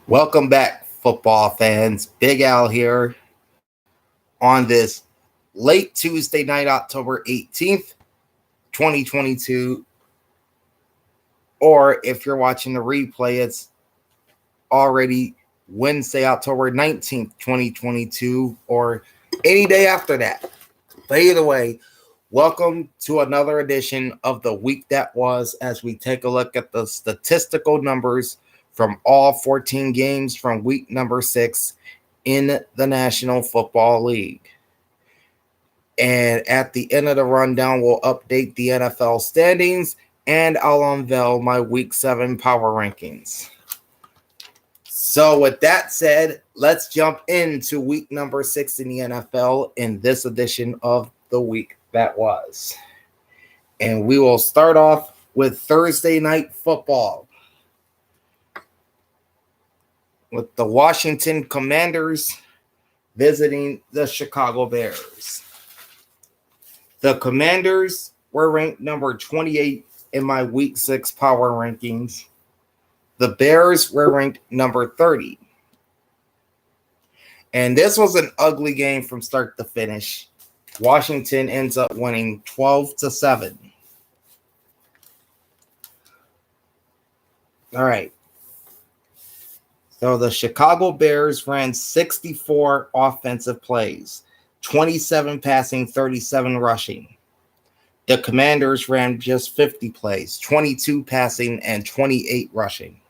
Welcome back, football fans. Big Al here on this late Tuesday night, October 18th, 2022. Or if you're watching the replay, it's already Wednesday, October 19th, 2022, or any day after that. But either way, welcome to another edition of the week that was as we take a look at the statistical numbers from all 14 games from week number 6 in the National Football League. And at the end of the rundown, we'll update the NFL standings and I'll unveil my week 7 power rankings. So with that said, let's jump into week number 6 in the NFL in this edition of the week that was. And we will start off with Thursday night football with the Washington Commanders visiting the Chicago Bears. The Commanders were ranked number 28 in my week 6 power rankings. The Bears were ranked number 30. And this was an ugly game from start to finish. Washington ends up winning 12-7. All right. So the Chicago Bears ran 64 offensive plays, 27 passing, 37 rushing. The Commanders ran just 50 plays, 22 passing, and 28 rushing.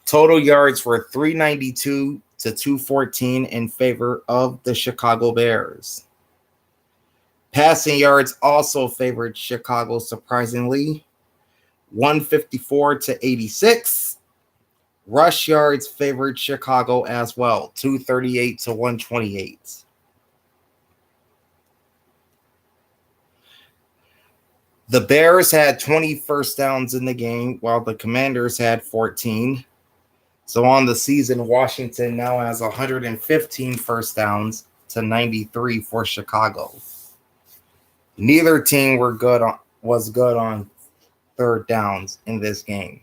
Total yards were 392 to 214 in favor of the Chicago Bears. Passing yards also favored Chicago surprisingly, 154 to 86. Rush yards favored Chicago as well, 238 to 128. The Bears had 20 first downs in the game, while the Commanders had 14. So on the season, Washington now has 115 first downs to 93 for Chicago. Neither team was good on third downs in this game.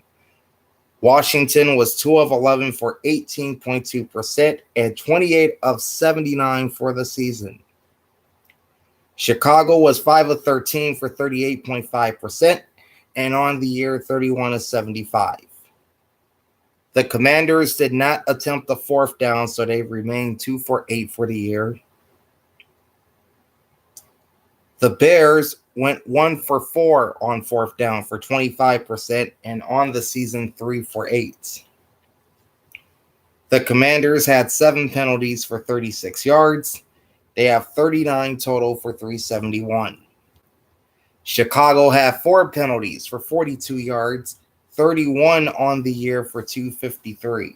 Washington was 2 of 11 for 18.2% and 28 of 79 for the season. Chicago was 5 of 13 for 38.5% and on the year 31 of 75. The Commanders did not attempt the fourth down, so they remained 2 for 8 for the year. The Bears went 1 for 4 on fourth down for 25% and on the season 3 for 8. The Commanders had 7 penalties for 36 yards. They have 39 total for 371. Chicago had 4 penalties for 42 yards, 31 on the year for 253.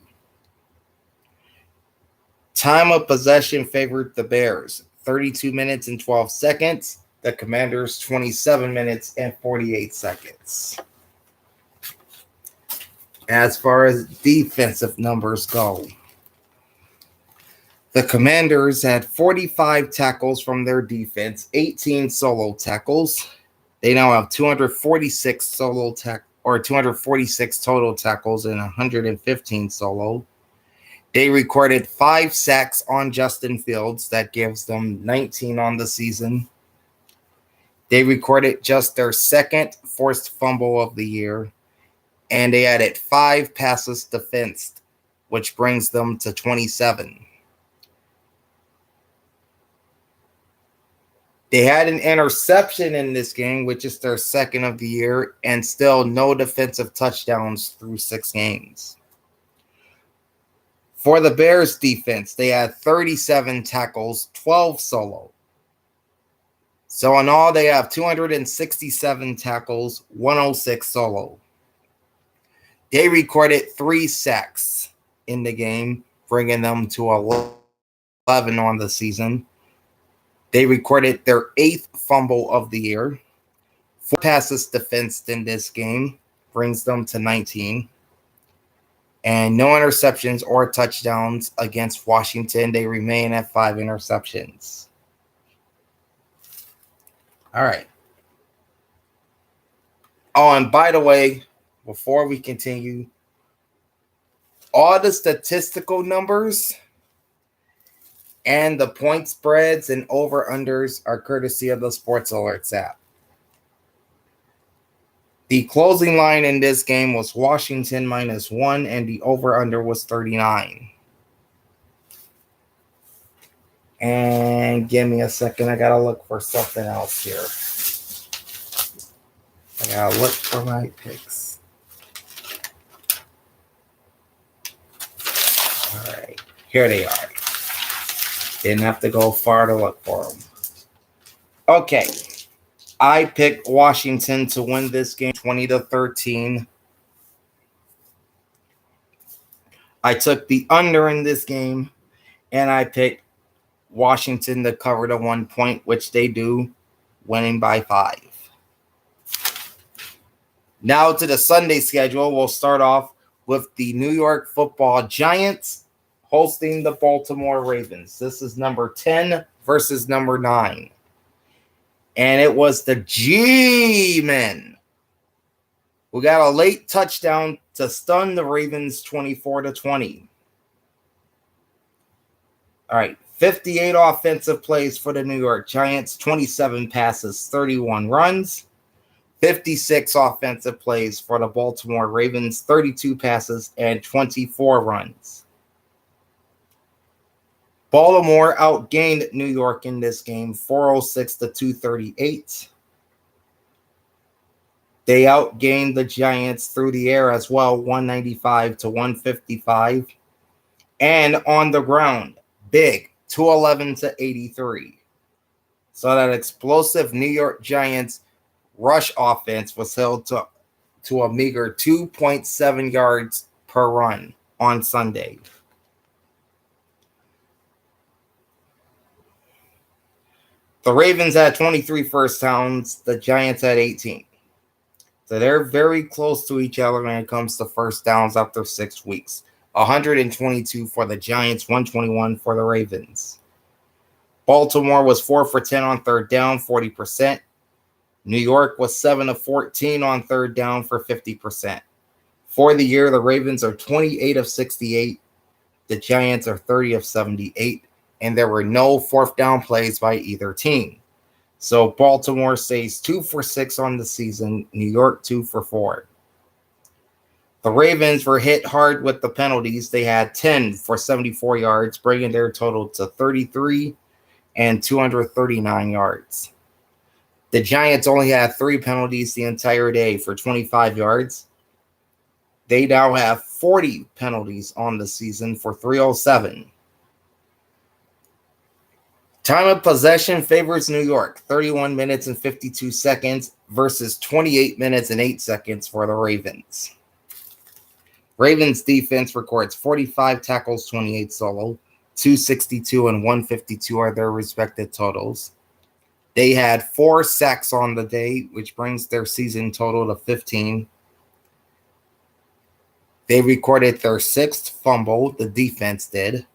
Time of possession favored the Bears, 32 minutes and 12 seconds. The Commanders, 27 minutes and 48 seconds. As far as defensive numbers go, the Commanders had 45 tackles from their defense, 18 solo tackles. They now have 246 total tackles and 115 solo. They recorded 5 sacks on Justin Fields. That gives them 19 on the season. They recorded just their second forced fumble of the year, and they added 5 passes defensed, which brings them to 27. They had an interception in this game, which is their second of the year, and still no defensive touchdowns through 6 games. For the Bears defense, they had 37 tackles, 12 solo. So in all, they have 267 tackles, 106 solo. They recorded 3 sacks in the game, bringing them to 11 on the season. They recorded their 8th fumble of the year. 4 passes defensed in this game, brings them to 19. And no interceptions or touchdowns against Washington. They remain at 5 interceptions. All right. Oh, and by the way, before we continue, All the statistical numbers and the point spreads and over-unders are courtesy of the Sports Alerts app. The closing line in this game was Washington -1, and the over-under was 39. And give me a second. I got to look for something else here. I got to look for my picks. All right. Here they are. Didn't have to go far to look for them. Okay. I picked Washington to win this game 20-13. I took the under in this game, and I picked Washington to cover the 1 point, which they do, winning by 5. Now to the Sunday schedule. We'll start off with the New York Football Giants hosting the Baltimore Ravens. This is number 10 versus number 9. And it was the G-Men who got a late touchdown to stun the Ravens 24-20. All right, 58 offensive plays for the New York Giants, 27 passes, 31 runs. 56 offensive plays for the Baltimore Ravens, 32 passes, and 24 runs. Baltimore outgained New York in this game, 406-238. They outgained the Giants through the air as well, 195-155. And on the ground, big, 211-83. So that explosive New York Giants rush offense was held to a meager 2.7 yards per run on Sunday. The Ravens had 23 first downs. The Giants had 18. So they're very close to each other when it comes to first downs after 6 weeks. 122 for the Giants, 121 for the Ravens. Baltimore was 4 for 10 on third down, 40%. New York was 7 of 14 on third down for 50%. For the year, the Ravens are 28 of 68. The Giants are 30 of 78. And there were no fourth down plays by either team. So Baltimore stays 2 for 6 on the season. New York 2 for 4. The Ravens were hit hard with the penalties. They had 10 for 74 yards, bringing their total to 33 and 239 yards. The Giants only had 3 penalties the entire day for 25 yards. They now have 40 penalties on the season for 307. Time of possession favors New York, 31 minutes and 52 seconds versus 28 minutes and 8 seconds for the Ravens. Ravens defense records 45 tackles, 28 solo, 262 and 152 are their respective totals. They had 4 sacks on the day, which brings their season total to 15. They recorded their 6th fumble, the defense did,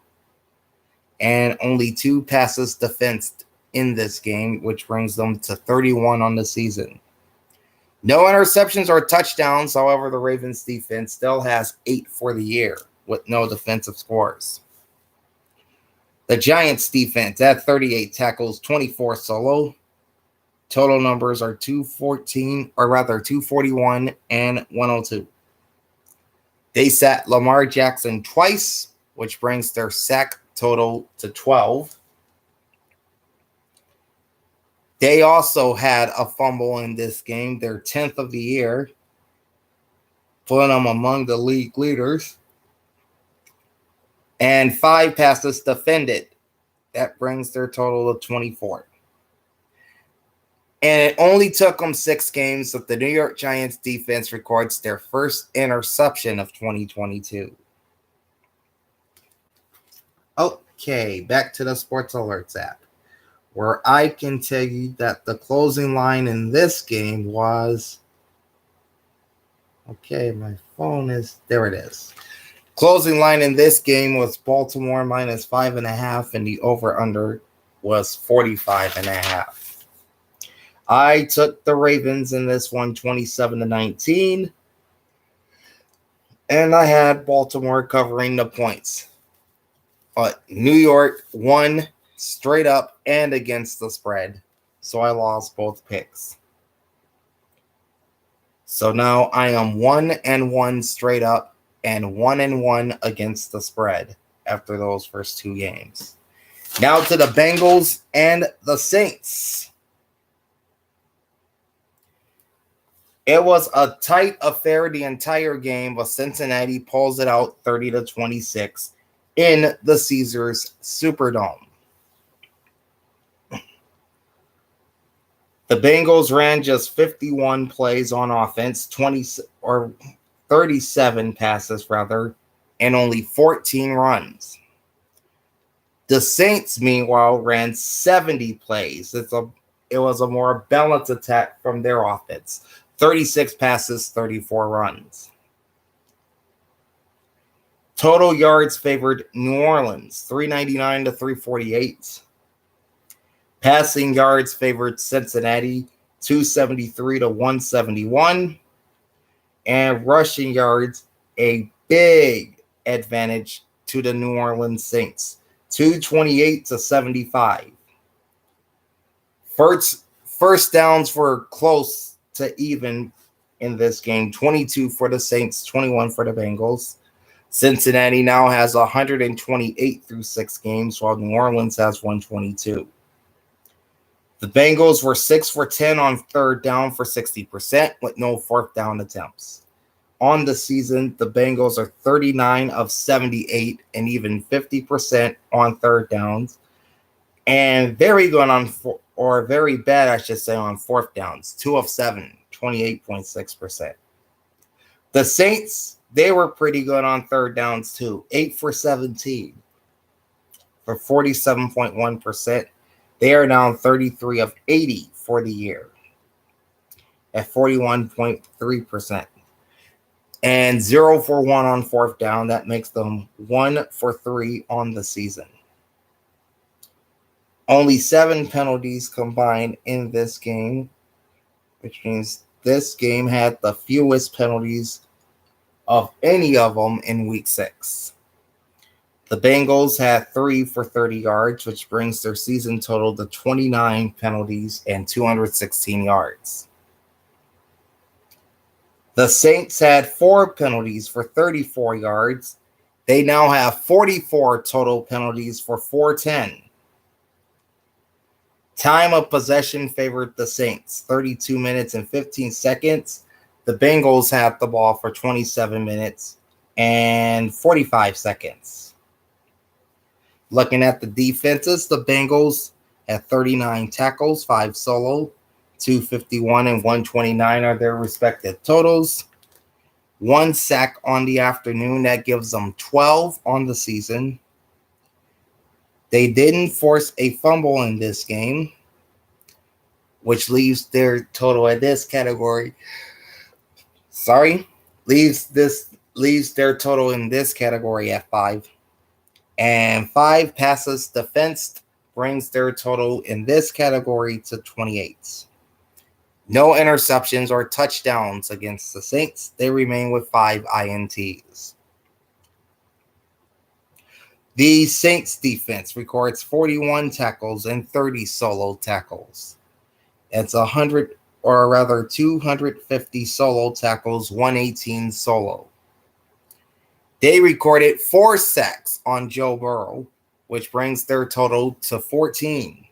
and only 2 passes defensed in this game, which brings them to 31 on the season. No interceptions or touchdowns. However, the Ravens defense still has 8 for the year with no defensive scores. The Giants defense had 38 tackles, 24 solo. Total numbers are 241 and 102. They sacked Lamar Jackson twice, which brings their sack total to 12. They also had a fumble in this game, their 10th of the year, putting them among the league leaders. And 5 passes defended. That brings their total to 24. And it only took them 6 games that the New York Giants defense records their first interception of 2022. Okay, back to the Sports Alerts app, where I can tell you that the closing line in this game was, my phone is, there it is. Closing line in this game was Baltimore -5.5, and the over-under was 45.5. I took the Ravens in this one, 27-19. And I had Baltimore covering the points. But New York won straight up and against the spread. So I lost both picks. So now I am 1-1 straight up and 1-1 against the spread after those first two games. Now to the Bengals and the Saints. It was a tight affair the entire game, but Cincinnati pulls it out 30-26 in the Caesars Superdome. The Bengals ran just 51 plays on offense, 37 passes rather, and only 14 runs. The Saints, meanwhile, ran 70 plays. It was a more balanced attack from their offense. 36 passes, 34 runs. Total yards favored New Orleans, 399 to 348. Passing yards favored Cincinnati, 273 to 171. And rushing yards, a big advantage to the New Orleans Saints, 228 to 75. First downs were close to even in this game, 22 for the Saints, 21 for the Bengals. Cincinnati now has 128 through 6 games, while New Orleans has 122. The Bengals were 6 for 10 on third down for 60% with no fourth down attempts. On the season, the Bengals are 39 of 78 and even 50% on third downs, and very good or very bad, I should say, on fourth downs, 2 of 7, 28.6%. The Saints, they were pretty good on third downs too, 8 for 17 for 47.1%. They are down 33 of 80 for the year at 41.3%. And 0 for 1 on fourth down. That makes them 1 for 3 on the season. Only 7 penalties combined in this game, which means this game had the fewest penalties of any of them in week 6. The Bengals had 3 for 30 yards, which brings their season total to 29 penalties and 216 yards. The Saints had 4 penalties for 34 yards. They now have 44 total penalties for 410. Time of possession favored the Saints, 32 minutes and 15 seconds. The Bengals had the ball for 27 minutes and 45 seconds. Looking at the defenses, the Bengals had 39 tackles, 5 solo, 251 and 129 are their respective totals. 1 sack on the afternoon, that gives them 12 on the season. They didn't force a fumble in this game, which leaves their total at this category. Leaves their total in this category at 5. And 5 passes defensed brings their total in this category to 28. No interceptions or touchdowns against the Saints. They remain with 5 INTs. The Saints defense records 41 tackles and 30 solo tackles. It's 250 solo tackles, 118 solo. They recorded 4 sacks on Joe Burrow, which brings their total to 14.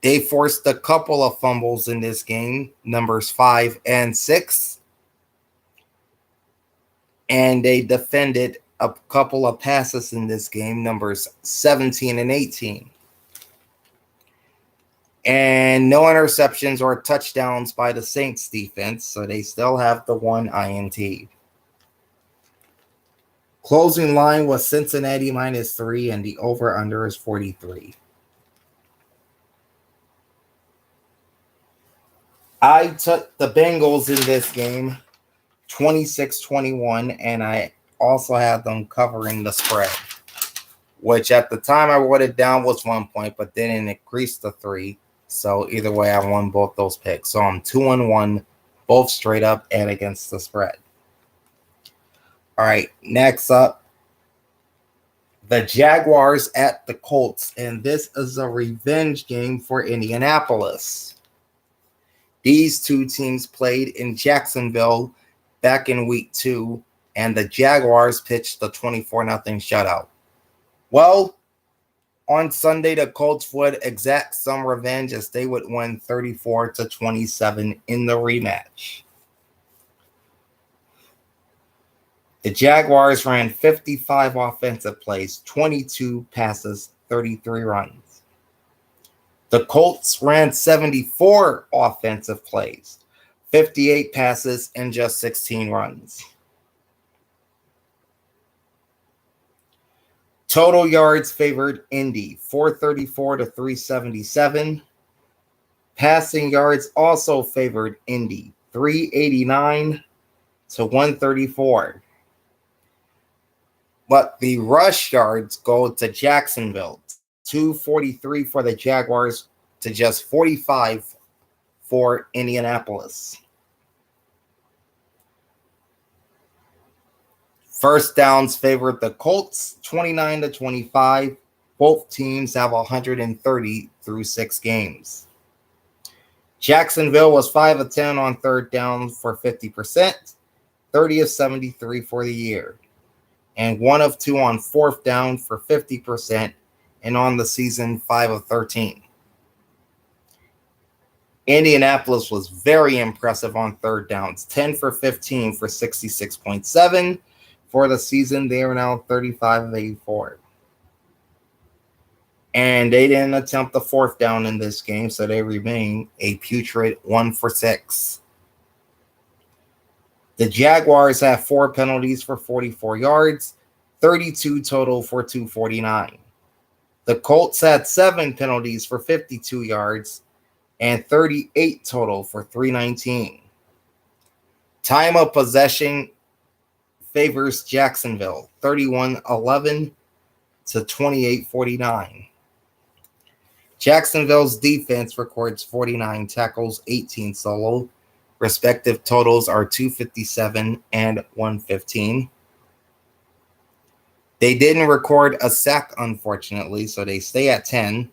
They forced a couple of fumbles in this game, numbers 5 and 6. And they defended a couple of passes in this game, numbers 17 and 18. And no interceptions or touchdowns by the Saints defense, so they still have the 1 INT. Closing line was Cincinnati -3, and the over-under is 43. I took the Bengals in this game, 26-21, and I also had them covering the spread, which at the time I wrote it down was 1 point, but then it increased to 3. So either way, I won both those picks. So I'm 2-1 both straight up and against the spread. All right, next up, the Jaguars at the Colts, and this is a revenge game for Indianapolis. These two teams played in Jacksonville back in week 2, and the Jaguars pitched the 24-0 shutout. Well, on Sunday, the Colts would exact some revenge as they would win 34-27 in the rematch. The Jaguars ran 55 offensive plays, 22 passes, 33 runs. The Colts ran 74 offensive plays, 58 passes, and just 16 runs. Total yards favored Indy, 434 to 377. Passing yards also favored Indy, 389 to 134. But the rush yards go to Jacksonville, 243 for the Jaguars to just 45 for Indianapolis. First downs favored the Colts, 29 to 25. Both teams have 130 through 6 games. Jacksonville was 5 of 10 on third down for 50%, 30 of 73 for the year, and 1 of 2 on fourth down for 50%, and on the season, 5 of 13. Indianapolis was very impressive on third downs, 10 for 15 for 66.7. For the season, they are now 35 of 84. And they didn't attempt the fourth down in this game, so they remain a putrid 1 for 6. The Jaguars have 4 penalties for 44 yards, 32 total for 249. The Colts had 7 penalties for 52 yards, and 38 total for 319. Time of possession favors Jacksonville, 31-11 to 28-49. Jacksonville's defense records 49 tackles, 18 solo. Respective totals are 257 and 115. They didn't record a sack, unfortunately, so they stay at 10.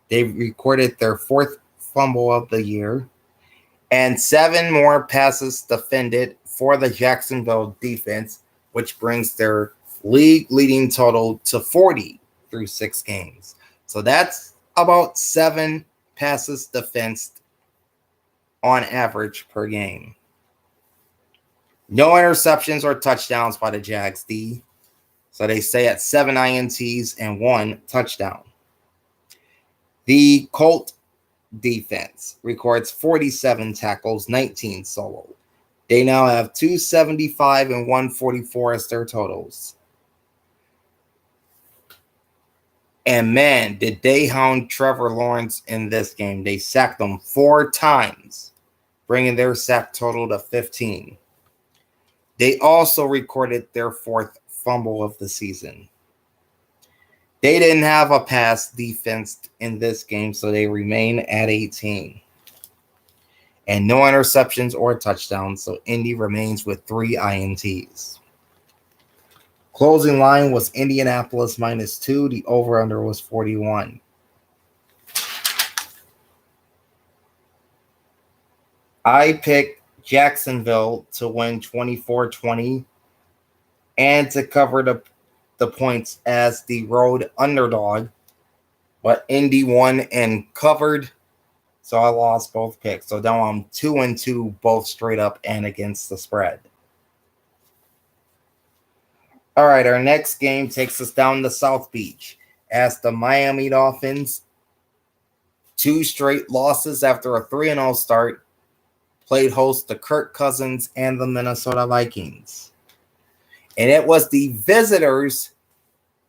They recorded their 4th fumble of the year, and 7 more passes defended for the Jacksonville defense, which brings their league-leading total to 40 through 6 games. So that's about 7 passes defensed on average per game. No interceptions or touchdowns by the Jags D. So they stay at 7 INTs and 1 touchdown. The Colt defense records 47 tackles, 19 solo. They now have 275 and 144 as their totals. And man, did they hound Trevor Lawrence in this game. They sacked him 4 times, bringing their sack total to 15. They also recorded their 4th fumble of the season. They didn't have a pass defense in this game, so they remain at 18. And no interceptions or touchdowns, so Indy remains with 3 INTs. Closing line was Indianapolis -2. The over-under was 41. I picked Jacksonville to win 24-20 and to cover the points as the road underdog, but Indy won and covered, so I lost both picks. So now I'm 2-2, both straight up and against the spread. All right, our next game takes us down to South Beach as the Miami Dolphins, 2 straight losses after a 3-0 start, played host to Kirk Cousins and the Minnesota Vikings. And it was the visitors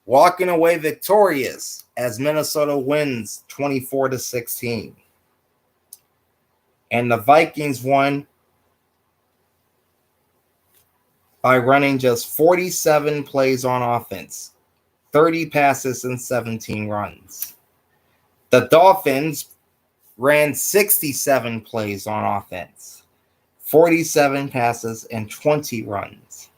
walking away victorious as Minnesota wins 24-16. And the Vikings won by running just 47 plays on offense, 30 passes, and 17 runs. The Dolphins ran 67 plays on offense, 47 passes, and 20 runs.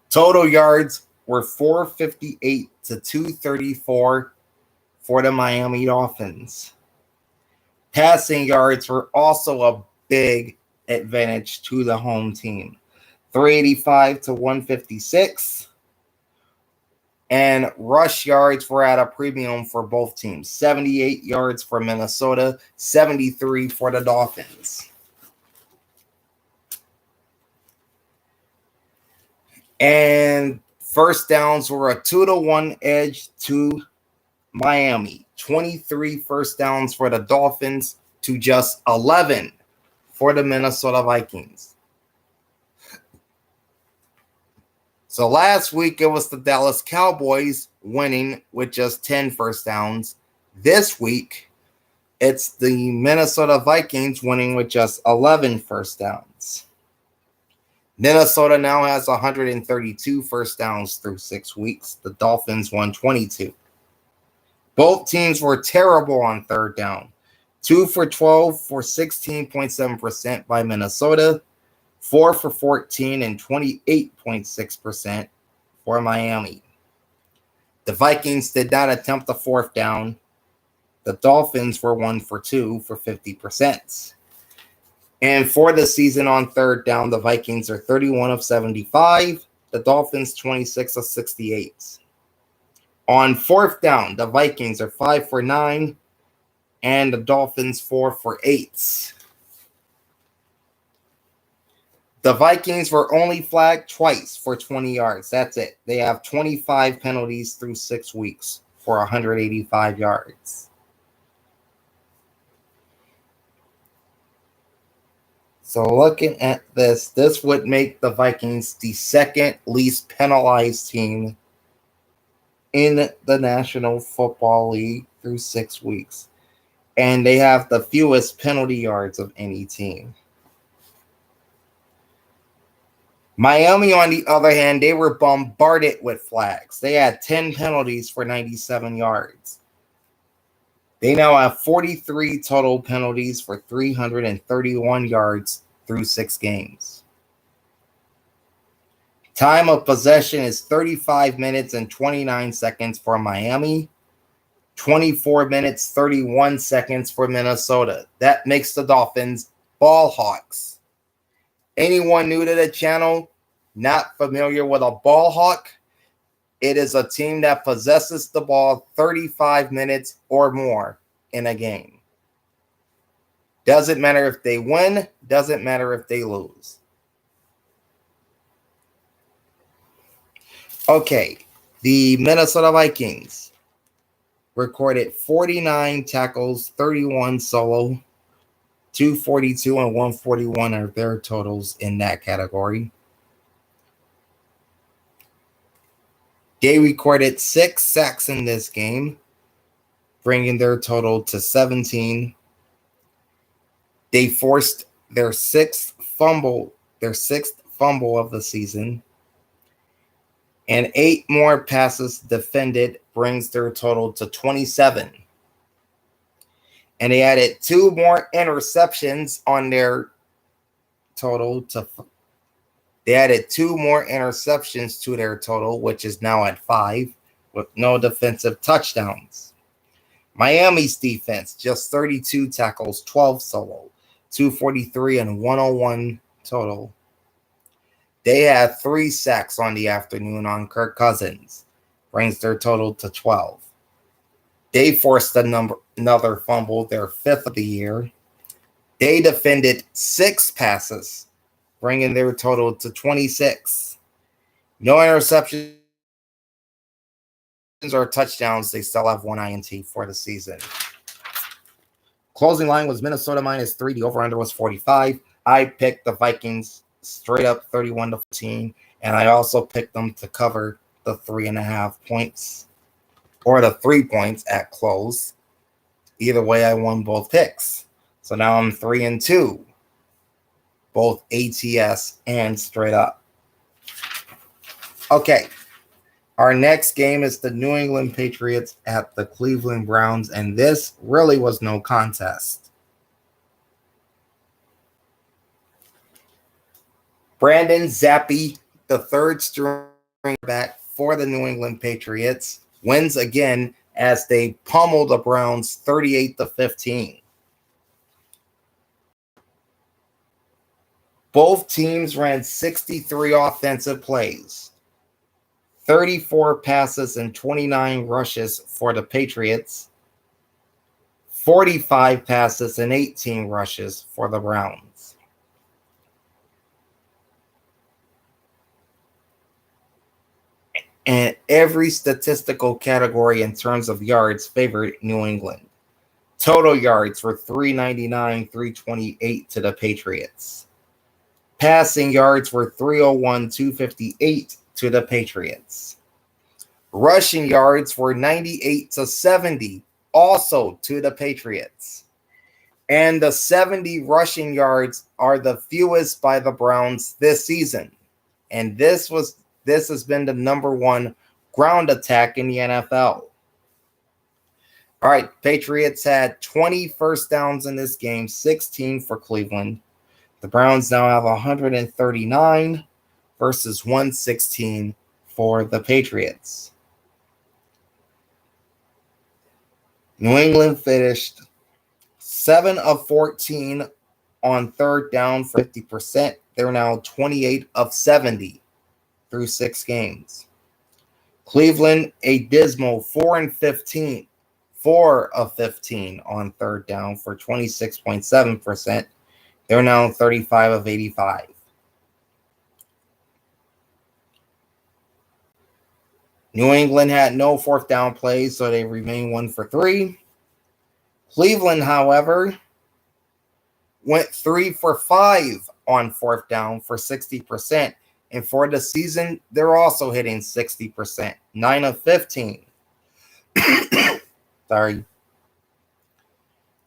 Total yards were 458 to 234 for the Miami Dolphins. Passing yards were also a big advantage to the home team. 385 to 156. And rush yards were at a premium for both teams. 78 yards for Minnesota, 73 for the Dolphins. And first downs were a 2-1 edge to Miami. 23 first downs for the Dolphins to just 11 for the Minnesota Vikings. So last week it was the Dallas Cowboys winning with just 10 first downs. This week it's the Minnesota Vikings winning with just 11 first downs. Minnesota now has 132 first downs through 6 weeks. The Dolphins 122. Both teams were terrible on third down. 2 for 12 for 16.7% by Minnesota. 4 for 14 and 28.6% for Miami. The Vikings did not attempt the fourth down. The Dolphins were 1 for 2 for 50%. And for the season on third down, the Vikings are 31 of 75. The Dolphins 26 of 68. On fourth down, the Vikings are 5 for 9. And the Dolphins 4 for 8. The Vikings were only flagged twice for 20 yards. That's it. They have 25 penalties through 6 weeks for 185 yards. So looking at this would make the Vikings the second least penalized team in the National Football League through 6 weeks. And they have the fewest penalty yards of any team. Miami, on the other hand, they were bombarded with flags. They had 10 penalties for 97 yards. They now have 43 total penalties for 331 yards through 6 games. Time of possession is 35 minutes and 29 seconds for Miami. 24 minutes, 31 seconds for Minnesota. That makes the Dolphins ball hawks. Anyone new to the channel, not familiar with a ball hawk? It is a team that possesses the ball 35 minutes or more in a game. Doesn't matter if they win, doesn't matter if they lose. Okay, the Minnesota Vikings recorded 49 tackles, 31 solo, 242 and 141 are their totals in that category. They recorded 6 sacks in this game, bringing their total to 17. They forced their sixth fumble of the season, and 8 more passes defended brings their total to 27. And they added 2 more interceptions on their total They added 2 more interceptions to their total, which is now at 5, with no defensive touchdowns. Miami's defense, just 32 tackles, 12 solo, 243 and 101 total. They had 3 sacks on the afternoon on Kirk Cousins, brings their total to 12. They forced another fumble, their 5th of the year. They defended 6 passes, bringing their total to 26. No interceptions or touchdowns. They still have 1 INT for the season. Closing line was Minnesota -3. The over-under was 45. I picked the Vikings straight up 31-14, and I also picked them to cover the 3.5 points or the 3 points at close. Either way, I won both picks. So now I'm 3-2, both ATS and straight up. Okay, our next game is the New England Patriots at the Cleveland Browns, and this really was no contest. Brandon Zappi, the third string back for the New England Patriots, wins again as they pummel the Browns 38-15. Both teams ran 63 offensive plays, 34 passes and 29 rushes for the Patriots, 45 passes and 18 rushes for the Browns. And every statistical category in terms of yards favored New England. Total yards were 399, 328 to the Patriots. Passing yards were 301, 258 to the Patriots. Rushing yards were 98-70, also to the Patriots. And the 70 rushing yards are the fewest by the Browns this season. And this has been the number one ground attack in the NFL. All right, Patriots had 20 first downs in this game, 16 for Cleveland. The Browns now have 139 versus 116 for the Patriots. New England finished 7 of 14 on third down for 50%. They're now 28 of 70 through 6 games. Cleveland, a dismal 4 of 15 on third down for 26.7%. They're now 35 of 85. New England had no fourth down plays, so they remain 1 for 3. Cleveland, however, went 3 for 5 on fourth down for 60%. And for the season, they're also hitting 60%, 9 of 15. Sorry.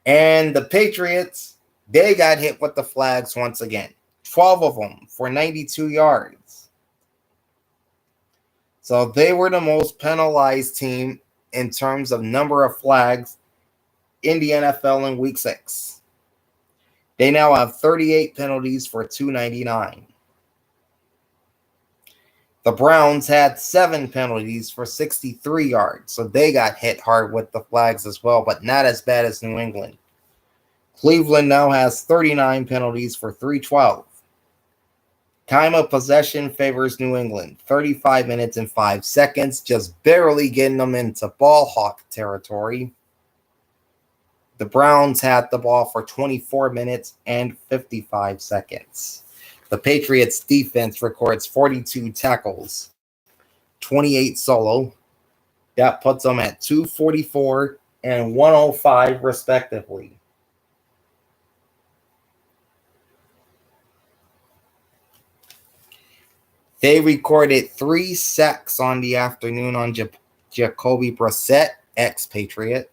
And the Patriots, they got hit with the flags once again. 12 of them for 92 yards. So they were the most penalized team in terms of number of flags in the NFL in Week 6. They now have 38 penalties for 299. The Browns had 7 penalties for 63 yards, so they got hit hard with the flags as well, but not as bad as New England. Cleveland now has 39 penalties for 312. Time of possession favors New England, 35 minutes and 5 seconds, just barely getting them into ball hawk territory. The Browns had the ball for 24 minutes and 55 seconds. The Patriots defense records 42 tackles, 28 solo. That puts them at 244 and 105 respectively. They recorded 3 sacks on the afternoon on Jacoby Brissett, ex-Patriot.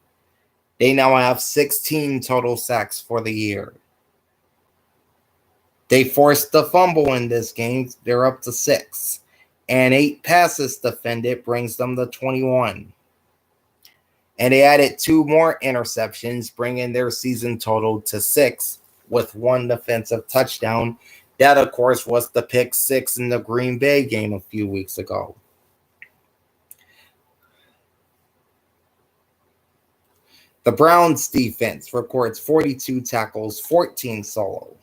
They now have 16 total sacks for the year. They forced the fumble in this game. They're up to 6. And 8 passes defended brings them to 21. And they added 2 more interceptions, bringing their season total to 6 with 1 defensive touchdown. That, of course, was the pick 6 in the Green Bay game a few weeks ago. The Browns defense records 42 tackles, 14 solo.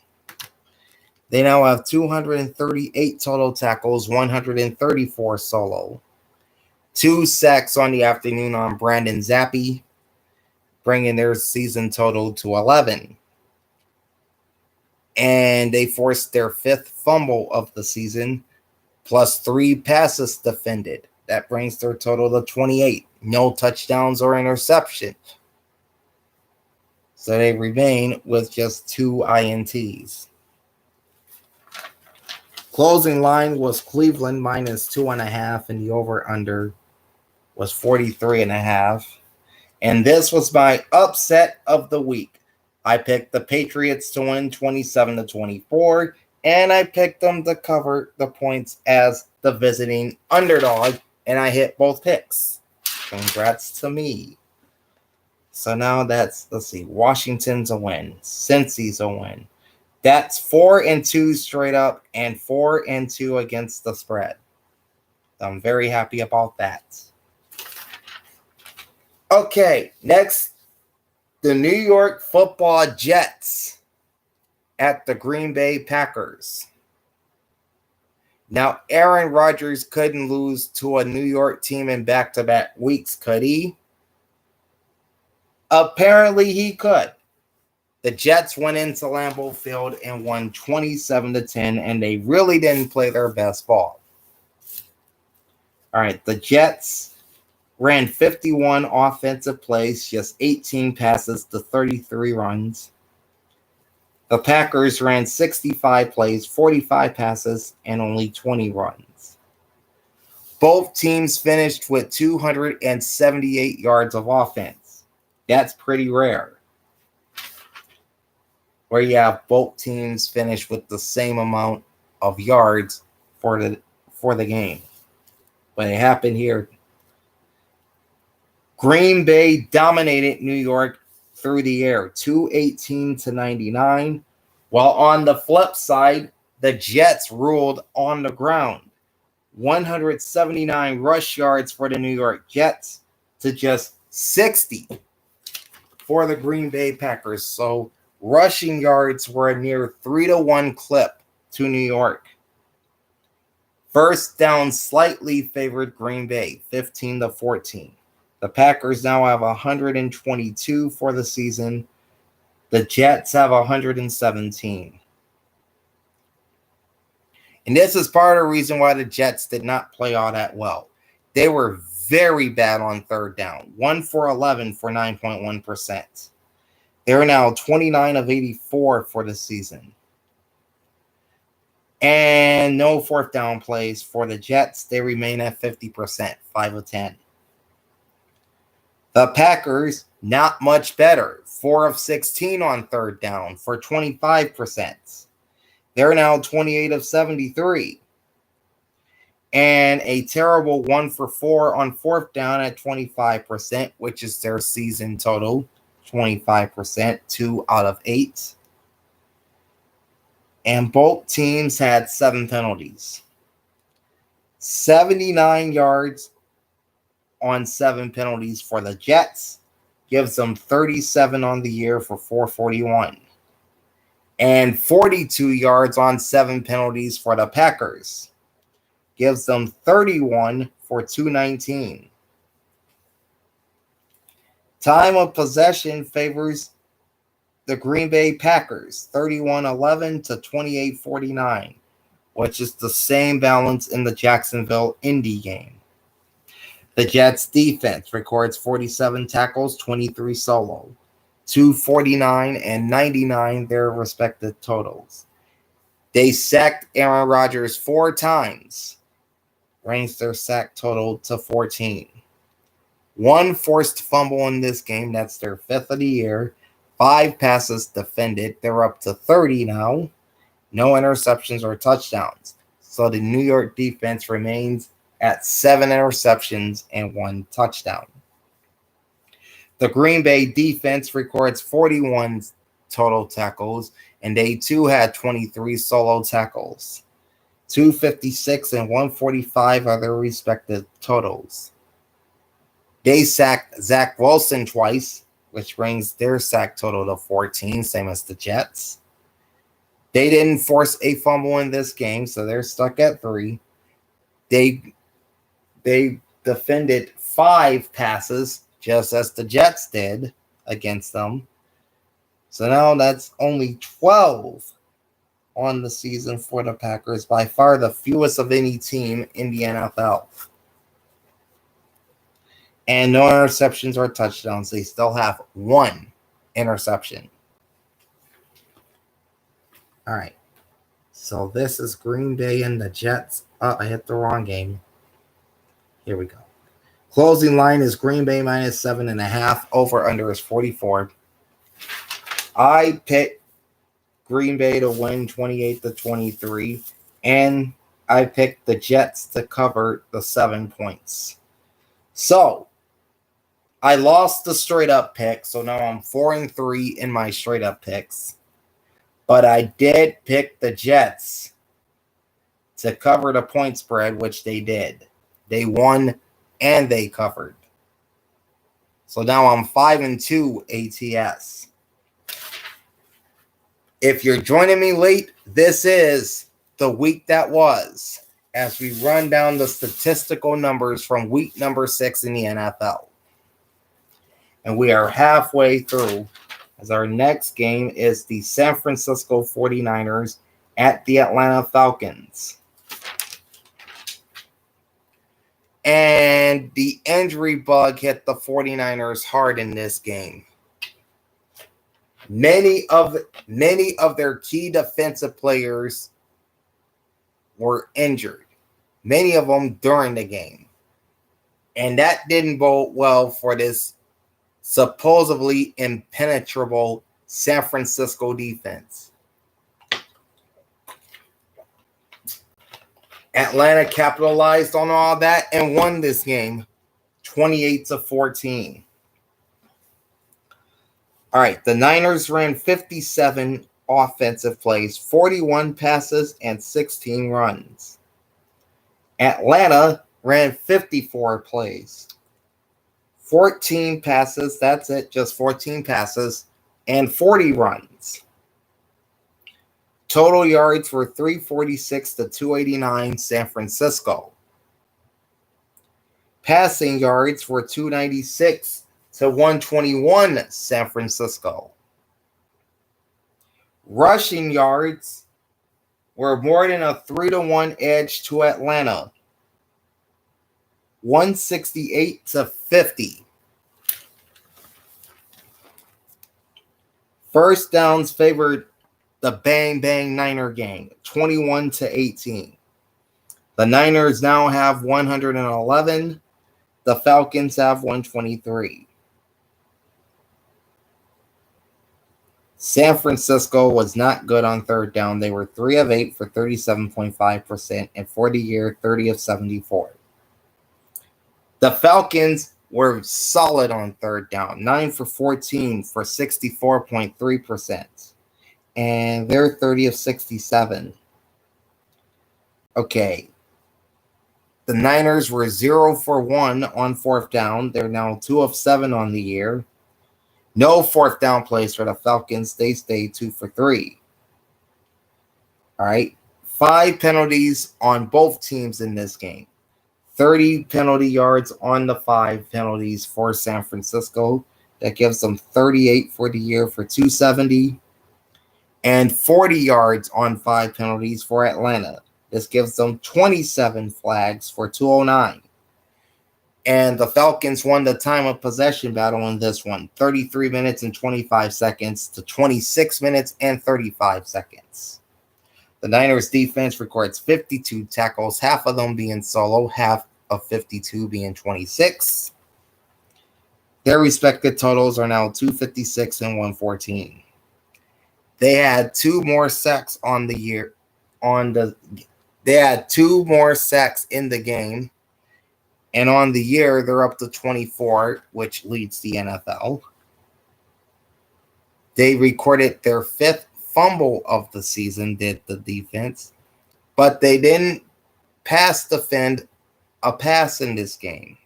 They now have 238 total tackles, 134 solo. 2 sacks on the afternoon on Brandon Zappi, bringing their season total to 11. And they forced their 5th fumble of the season, plus 3 passes defended. That brings their total to 28. No touchdowns or interceptions. So they remain with just 2 INTs. Closing line was Cleveland minus 2.5, and the over-under was 43.5. And this was my upset of the week. I picked the Patriots to win 27-24, and I picked them to cover the points as the visiting underdog, and I hit both picks. Congrats to me. So now that's, let's see, Washington's a win, Cincy's a win, That's 4-2 straight up and 4-2 against the spread. I'm very happy about that. Okay, next, the New York Football Jets at the Green Bay Packers. Now, Aaron Rodgers couldn't lose to a New York team in back-to-back weeks, could he? Apparently, he could. The Jets went into Lambeau Field and won 27-10, and they really didn't play their best ball. All right, the Jets ran 51 offensive plays, just 18 passes to 33 runs. The Packers ran 65 plays, 45 passes, and only 20 runs. Both teams finished with 278 yards of offense. That's pretty rare, where you have both teams finish with the same amount of yards for the game. But it happened here. Green Bay dominated New York through the air, 218-99. While on the flip side, the Jets ruled on the ground. 179 rush yards for the New York Jets to just 60 for the Green Bay Packers. So rushing yards were a near 3-1 clip to New York. First down slightly favored Green Bay, 15-14. The Packers now have 122 for the season. The Jets have 117. And this is part of the reason why the Jets did not play all that well. They were very bad on third down. 1 for 11 for 9.1%. They're now 29 of 84 for the season. And no fourth down plays for the Jets. They remain at 50%, 5 of 10. The Packers, not much better. 4 of 16 on third down for 25%. They're now 28 of 73. And a terrible 1 for 4 on fourth down at 25%, which is their season total. 25%, 2 out of 8. And both teams had 7 penalties. 79 yards on 7 penalties for the Jets. Gives them 37 on the year for 441. And 42 yards on 7 penalties for the Packers. Gives them 31 for 219. Time of possession favors the Green Bay Packers, 31-11 to 28-49, which is the same balance in the Jacksonville Indy game. The Jets defense records 47 tackles, 23 solo, 249 and 99 their respective totals. They sacked Aaron Rodgers 4 times, raised their sack total to 14. 1 forced fumble in this game, that's their 5th of the year. 5 passes defended, they're up to 30 now. No interceptions or touchdowns. So the New York defense remains at 7 interceptions and 1 touchdown. The Green Bay defense records 41 total tackles, and they too had 23 solo tackles. 256 and 145 are their respective totals. They sacked Zach Wilson twice, which brings their sack total to 14, same as the Jets. They didn't force a fumble in this game, so they're stuck at 3. They defended 5 passes, just as the Jets did against them. So now that's only 12 on the season for the Packers, by far the fewest of any team in the NFL. And no interceptions or touchdowns. They still have 1 interception. All right. So this is Green Bay and the Jets. Oh, I hit the wrong game. Here we go. Closing line is Green Bay minus 7.5. Over under is 44. I picked Green Bay to win 28-23. And I picked the Jets to cover the 7 points. So I lost the straight up pick. So now I'm 4-3 in my straight up picks. But I did pick the Jets to cover the point spread, which they did. They won and they covered. So now I'm 5-2 ATS. If you're joining me late, this is the week that was, as we run down the statistical numbers from week number 6 in the NFL. And we are halfway through, as our next game is the San Francisco 49ers at the Atlanta Falcons. And the injury bug hit the 49ers hard in this game. Many of their key defensive players were injured. Many of them during the game. And that didn't bode well for this supposedly impenetrable San Francisco defense. Atlanta capitalized on all that and won this game 28-14. All right, the Niners ran 57 offensive plays, 41 passes, and 16 runs. Atlanta ran 54 plays, 14 passes, that's it, just 14 passes, and 40 runs. Total yards were 346 to 289 San Francisco. Passing yards were 296 to 121 San Francisco. Rushing yards were more than a 3-1 edge to Atlanta. 168 to 50. First downs favored the Bang Bang Niner gang, 21-18. The Niners now have 111. The Falcons have 123. San Francisco was not good on third down. They were 3 of 8 for 37.5%, and for the year, 30 of 74. The Falcons were solid on third down, 9 for 14 for 64.3%, and they're 30 of 67. Okay. The Niners were 0 for 1 on fourth down. They're now 2 of 7 on the year. No fourth down plays for the Falcons. They stayed 2 for 3. All right. 5 penalties on both teams in this game. 30 penalty yards on the 5 penalties for San Francisco. That gives them 38 for the year for 270. And 40 yards on 5 penalties for Atlanta. This gives them 27 flags for 209. And the Falcons won the time of possession battle in this one, 33 minutes and 25 seconds to 26 minutes and 35 seconds. The Niners defense records 52 tackles, half of them being solo, half of 52 being 26. Their respective totals are now 256 and 114. They had 2 more sacks on the year. They had 2 more sacks in the game. And on the year, they're up to 24, which leads the NFL. They recorded their 5th fumble of the season, did the defense. But they didn't pass defend a pass in this game.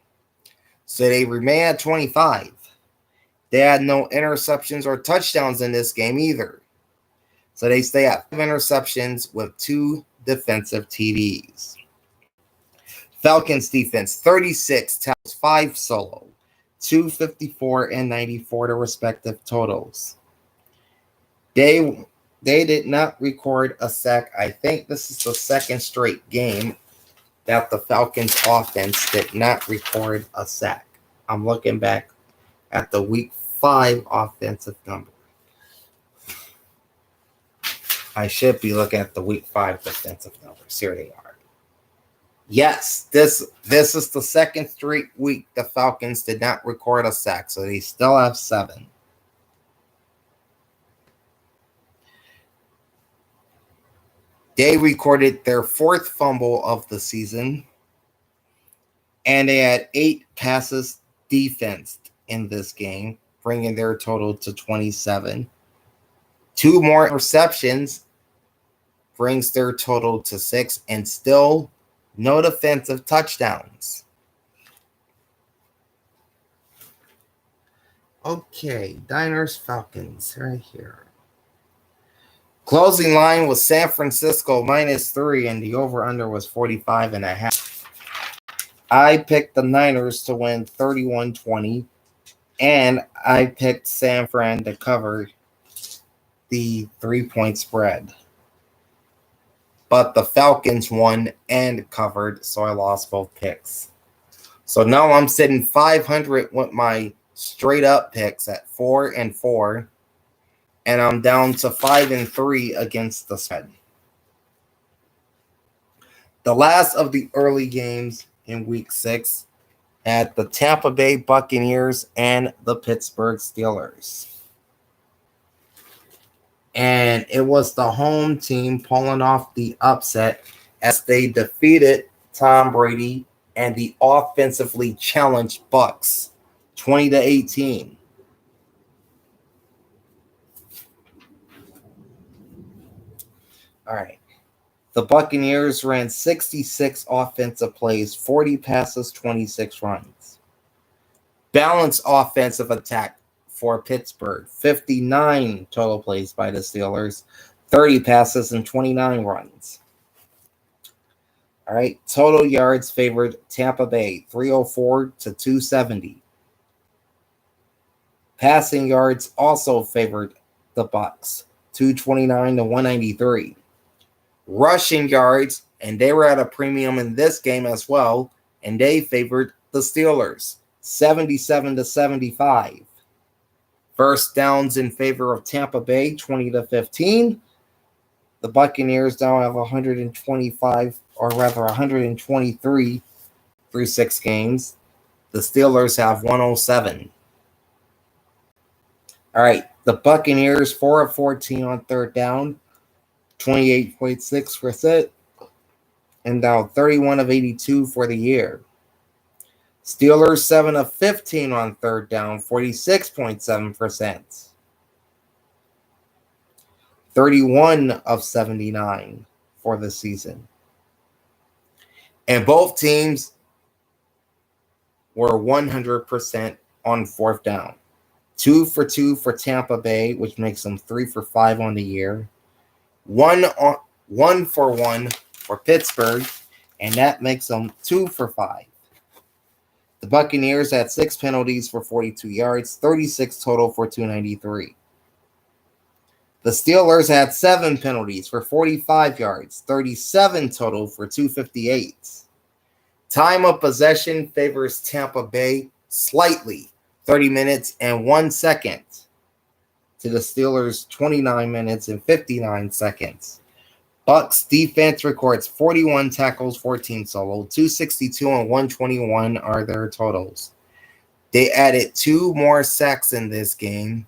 So they remain at 25. They had no interceptions or touchdowns in this game either. So they stay at 5 interceptions with 2 defensive TDs. Falcons defense, 36 tackles, 5 solo, 254 and 94 to respective totals. They did not record a sack. I think this is the 2nd straight game that the Falcons offense did not record a sack. I'm looking back at the week 5 offensive number. I should be looking at the week 5 defensive numbers. Here they are. Yes, this is the 2nd straight week the Falcons did not record a sack, so they still have 7. They recorded their 4th fumble of the season, and they had 8 passes defensed in this game, bringing their total to 27. 2 more interceptions brings their total to 6, and still no defensive touchdowns. Okay, Diners Falcons right here. Closing line was San Francisco -3, and the over-under was 45.5. I picked the Niners to win 31-20, and I picked San Fran to cover the 3-point spread. But the Falcons won and covered, so I lost both picks. So now I'm sitting 500 with my straight up picks at 4-4, and I'm down to 5-3 against the spread. The last of the early games in Week 6 had the Tampa Bay Buccaneers and the Pittsburgh Steelers. And it was the home team pulling off the upset as they defeated Tom Brady and the offensively challenged Bucs 20-18. All right. The Buccaneers ran 66 offensive plays, 40 passes, 26 runs. Balanced offensive attack for Pittsburgh, 59 total plays by the Steelers, 30 passes, and 29 runs. All right, total yards favored Tampa Bay, 304 to 270. Passing yards also favored the Bucs, 229 to 193. Rushing yards, and they were at a premium in this game as well, and they favored the Steelers, 77 to 75. First downs in favor of Tampa Bay, 20 to 15. The Buccaneers now have 125, or rather 123 through 6 games. The Steelers have 107. All right, the Buccaneers 4 of 14 on third down, 28.6%, and now 31 of 82 for the year. Steelers 7 of 15 on third down, 46.7%. 31 of 79 for the season. And both teams were 100% on fourth down. 2 for 2 for Tampa Bay, which makes them 3 for 5 on the year. 1 for 1 for Pittsburgh, and that makes them 2 for 5. The Buccaneers had 6 penalties for 42 yards, 36 total for 293. The Steelers had 7 penalties for 45 yards, 37 total for 258. Time of possession favors Tampa Bay slightly, 30 minutes and 1 second, to the Steelers' 29 minutes and 59 seconds. Bucs defense records 41 tackles, 14 solo, 262 and 121 are their totals. They added 2 more sacks in this game.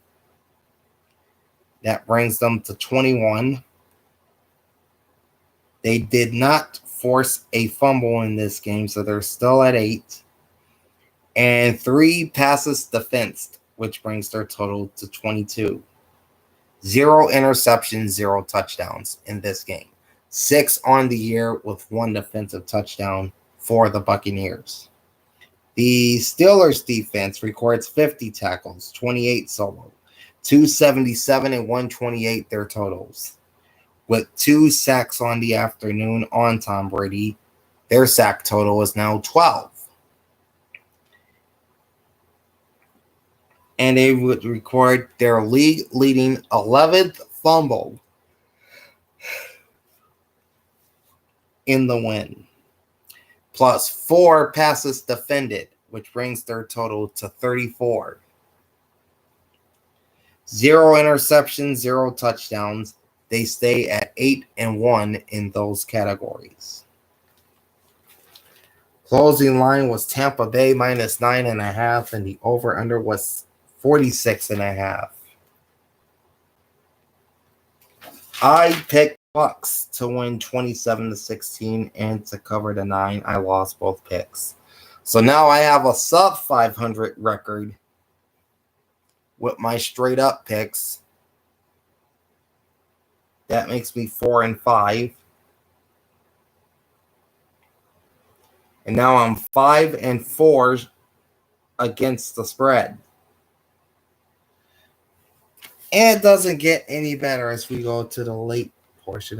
That brings them to 21. They did not force a fumble in this game, so they're still at 8. And 3 passes defensed, which brings their total to 22. 0 interceptions, 0 touchdowns in this game. 6 on the year with 1 defensive touchdown for the Buccaneers. The Steelers defense records 50 tackles, 28 solo, 277 and 128 their totals. With 2 sacks on the afternoon on Tom Brady, their sack total is now 12. And they would record their league-leading 11th fumble in the win, plus 4 passes defended, which brings their total to 34. 0 interceptions, 0 touchdowns. They stay at 8-1 in those categories. Closing line was Tampa Bay -9.5, and the over-under was 46.5. I picked Bucs to win 27-16 and to cover the 9. I lost both picks. So now I have a sub 500 record with my straight up picks. That makes me 4-5. And now I'm 5-4 against the spread. And it doesn't get any better as we go to the late portion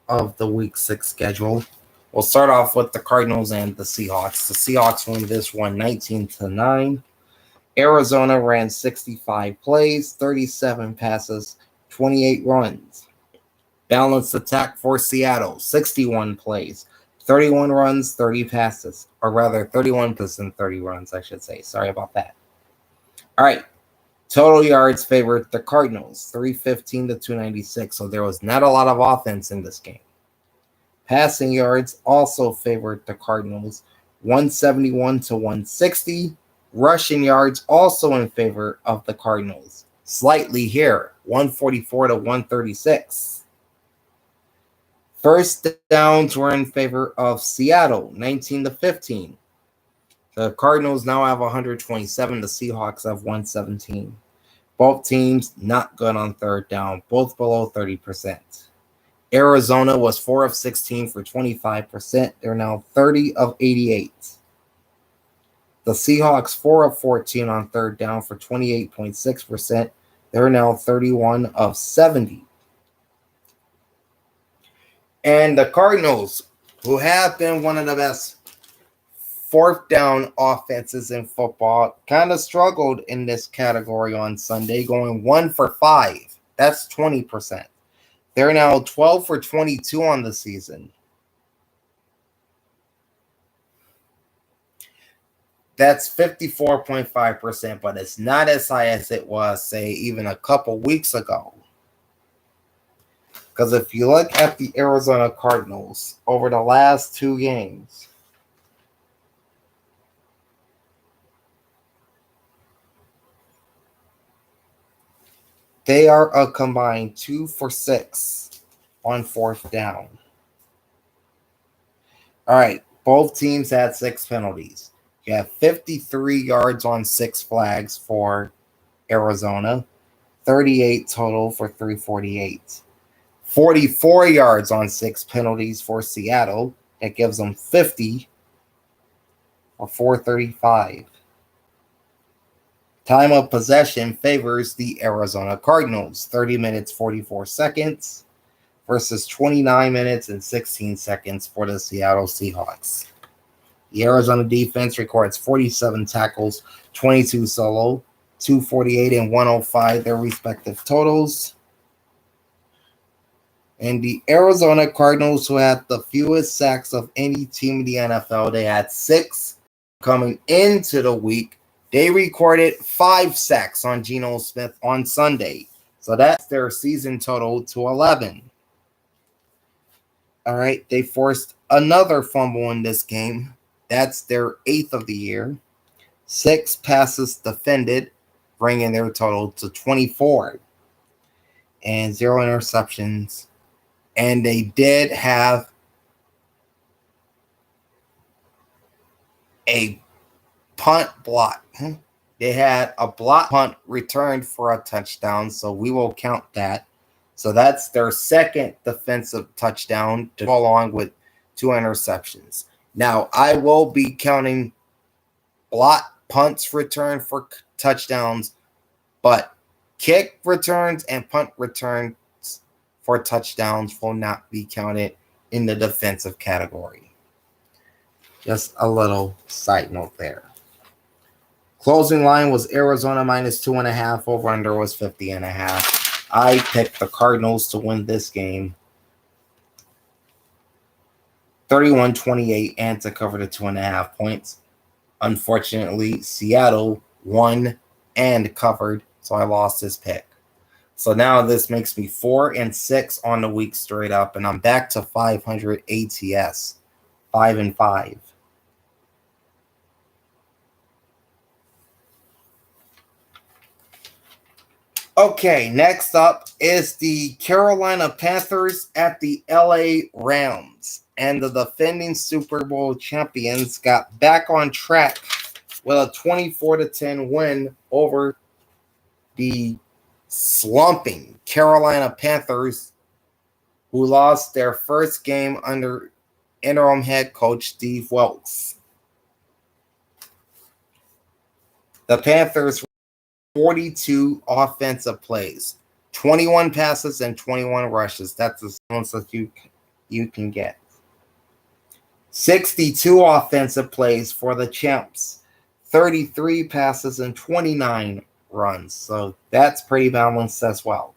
of the week 6 schedule. We'll start off with the Cardinals and the Seahawks. The Seahawks win this one 19-9. Arizona ran 65 plays, 37 passes, 28 runs. Balanced attack for Seattle, 61 plays, 31 runs, 30 passes. Or rather, 31 passes and 30 runs, I should say. Sorry about that. All right. Total yards favored the Cardinals, 315 to 296. So there was not a lot of offense in this game. Passing yards also favored the Cardinals, 171 to 160. Rushing yards also in favor of the Cardinals, slightly here, 144 to 136. First downs were in favor of Seattle, 19 to 15. The Cardinals now have 127. The Seahawks have 117. Both teams not good on third down, both below 30%. Arizona was 4 of 16 for 25%. They're now 30 of 88. The Seahawks 4 of 14 on third down for 28.6%. They're now 31 of 70. And the Cardinals, who have been one of the best fourth down offenses in football, kind of struggled in this category on Sunday, going 1 for 5. That's 20%. They're now 12 for 22 on the season. That's 54.5%, but it's not as high as it was, say, even a couple weeks ago. Because if you look at the Arizona Cardinals over the last 2 games, they are a combined 2 for 6 on fourth down. All right, both teams had 6 penalties. You have 53 yards on 6 flags for Arizona, 38 total for 348. 44 yards on 6 penalties for Seattle. That gives them 50 for 435. Time of possession favors the Arizona Cardinals, 30 minutes, 44 seconds versus 29 minutes and 16 seconds for the Seattle Seahawks. The Arizona defense records 47 tackles, 22 solo, 248 and 105, their respective totals. And the Arizona Cardinals, who had the fewest sacks of any team in the NFL, they had 6 coming into the week. They recorded 5 sacks on Geno Smith on Sunday. So that's their season total to 11. All right, they forced another fumble in this game. That's their 8th of the year. 6 passes defended, bringing their total to 24. And 0 interceptions. And they did have a punt block. They had a block punt returned for a touchdown, so we will count that. So that's their second defensive touchdown to go along with 2 interceptions. Now, I will be counting block punts returned for touchdowns, but kick returns and punt returns for touchdowns will not be counted in the defensive category. Just a little side note there. Closing line was Arizona minus 2.5. Over under was 50.5. I picked the Cardinals to win this game 31-28 and to cover the 2.5 points. Unfortunately, Seattle won and covered, so I lost this pick. So now this makes me 4-6 on the week straight up, and I'm back to 500 ATS, 5-5. Okay, next up is the Carolina Panthers at the LA Rams. And the defending Super Bowl champions got back on track with a 24-10 win over the slumping Carolina Panthers, who lost their first game under interim head coach Steve Wilkes. The Panthers 42 offensive plays, 21 passes and 21 rushes. That's as close as you can get. 62 offensive plays for the Champs, 33 passes and 29 runs. So that's pretty balanced as well.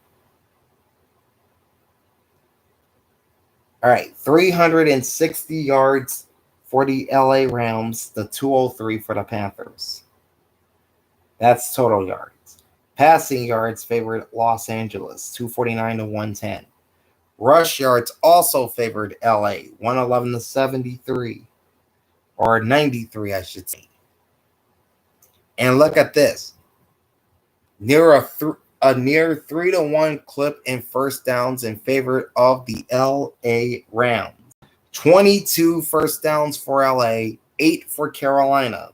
All right, 360 yards for the LA Rams, the 203 for the Panthers. That's total yards. Passing yards favored Los Angeles, 249 to 110. Rush yards also favored LA, 111 to 73, or 93, I should say. And look at this. Near a near 3-1 clip in first downs in favor of the LA Rams. 22 first downs for LA, 8 for Carolina.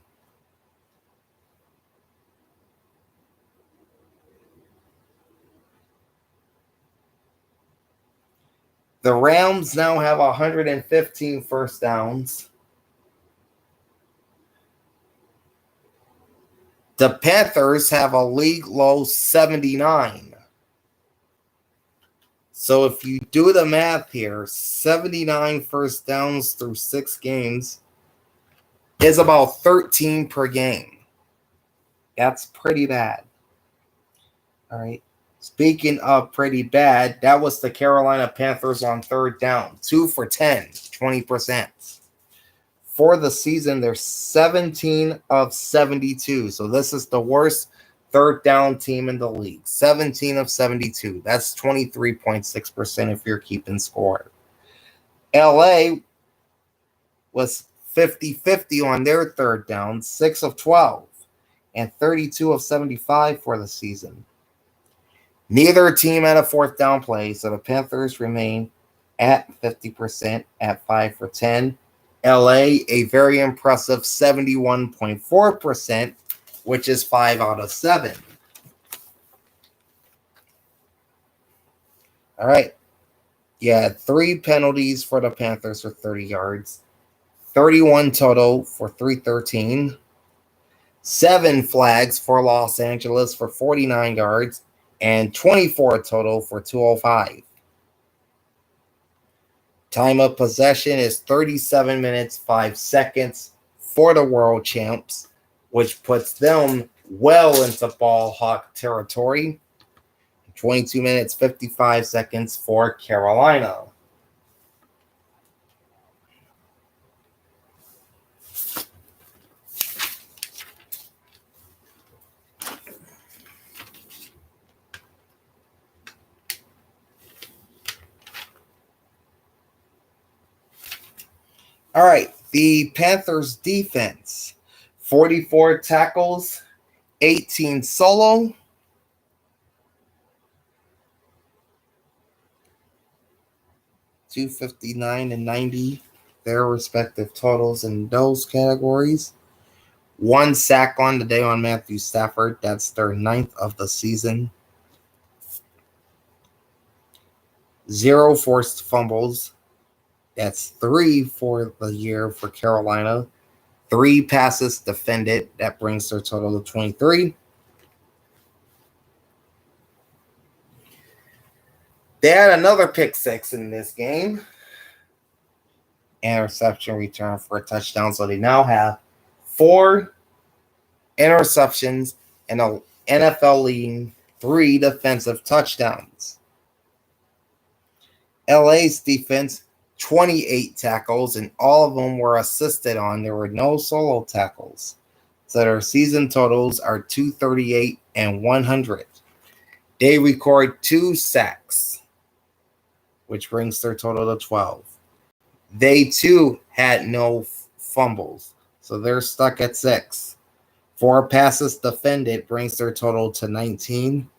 The Rams now have 115 first downs. The Panthers have a league low 79. So if you do the math here, 79 first downs through 6 games is about 13 per game. That's pretty bad. All right. Speaking of pretty bad, that was the Carolina Panthers on third down. 2 for 10, 20%. For the season, they're 17 of 72. So this is the worst third down team in the league. 17 of 72. That's 23.6% if you're keeping score. LA was 50-50 on their third down, 6 of 12, and 32 of 75 for the season. Neither team had a fourth down play, so the Panthers remain at 50% at 5 for 10. LA, a very impressive 71.4%, which is 5 out of 7. All right. Yeah, 3 penalties for the Panthers for 30 yards. 31 total for 313. 7 flags for Los Angeles for 49 yards. And 24 total for 205. Time of possession is 37 minutes, 5 seconds for the world champs, which puts them well into ball hawk territory. 22 minutes, 55 seconds for Carolina. All right, the Panthers defense, 44 tackles, 18 solo, 259 and 90, their respective totals in those categories. 1 sack on the day on Matthew Stafford. That's their 9th of the season. 0 forced fumbles. That's 3 for the year for Carolina. 3 passes defended. That brings their total to 23. They had another pick 6 in this game. Interception return for a touchdown. So they now have 4 interceptions and an NFL leading 3 defensive touchdowns. LA's defense, 28 tackles, and all of them were assisted on. There were no solo tackles. So their season totals are 238 and 100. They record 2 sacks, which brings their total to 12. They, too, had no fumbles, so they're stuck at 6. 4 passes defended brings their total to 19.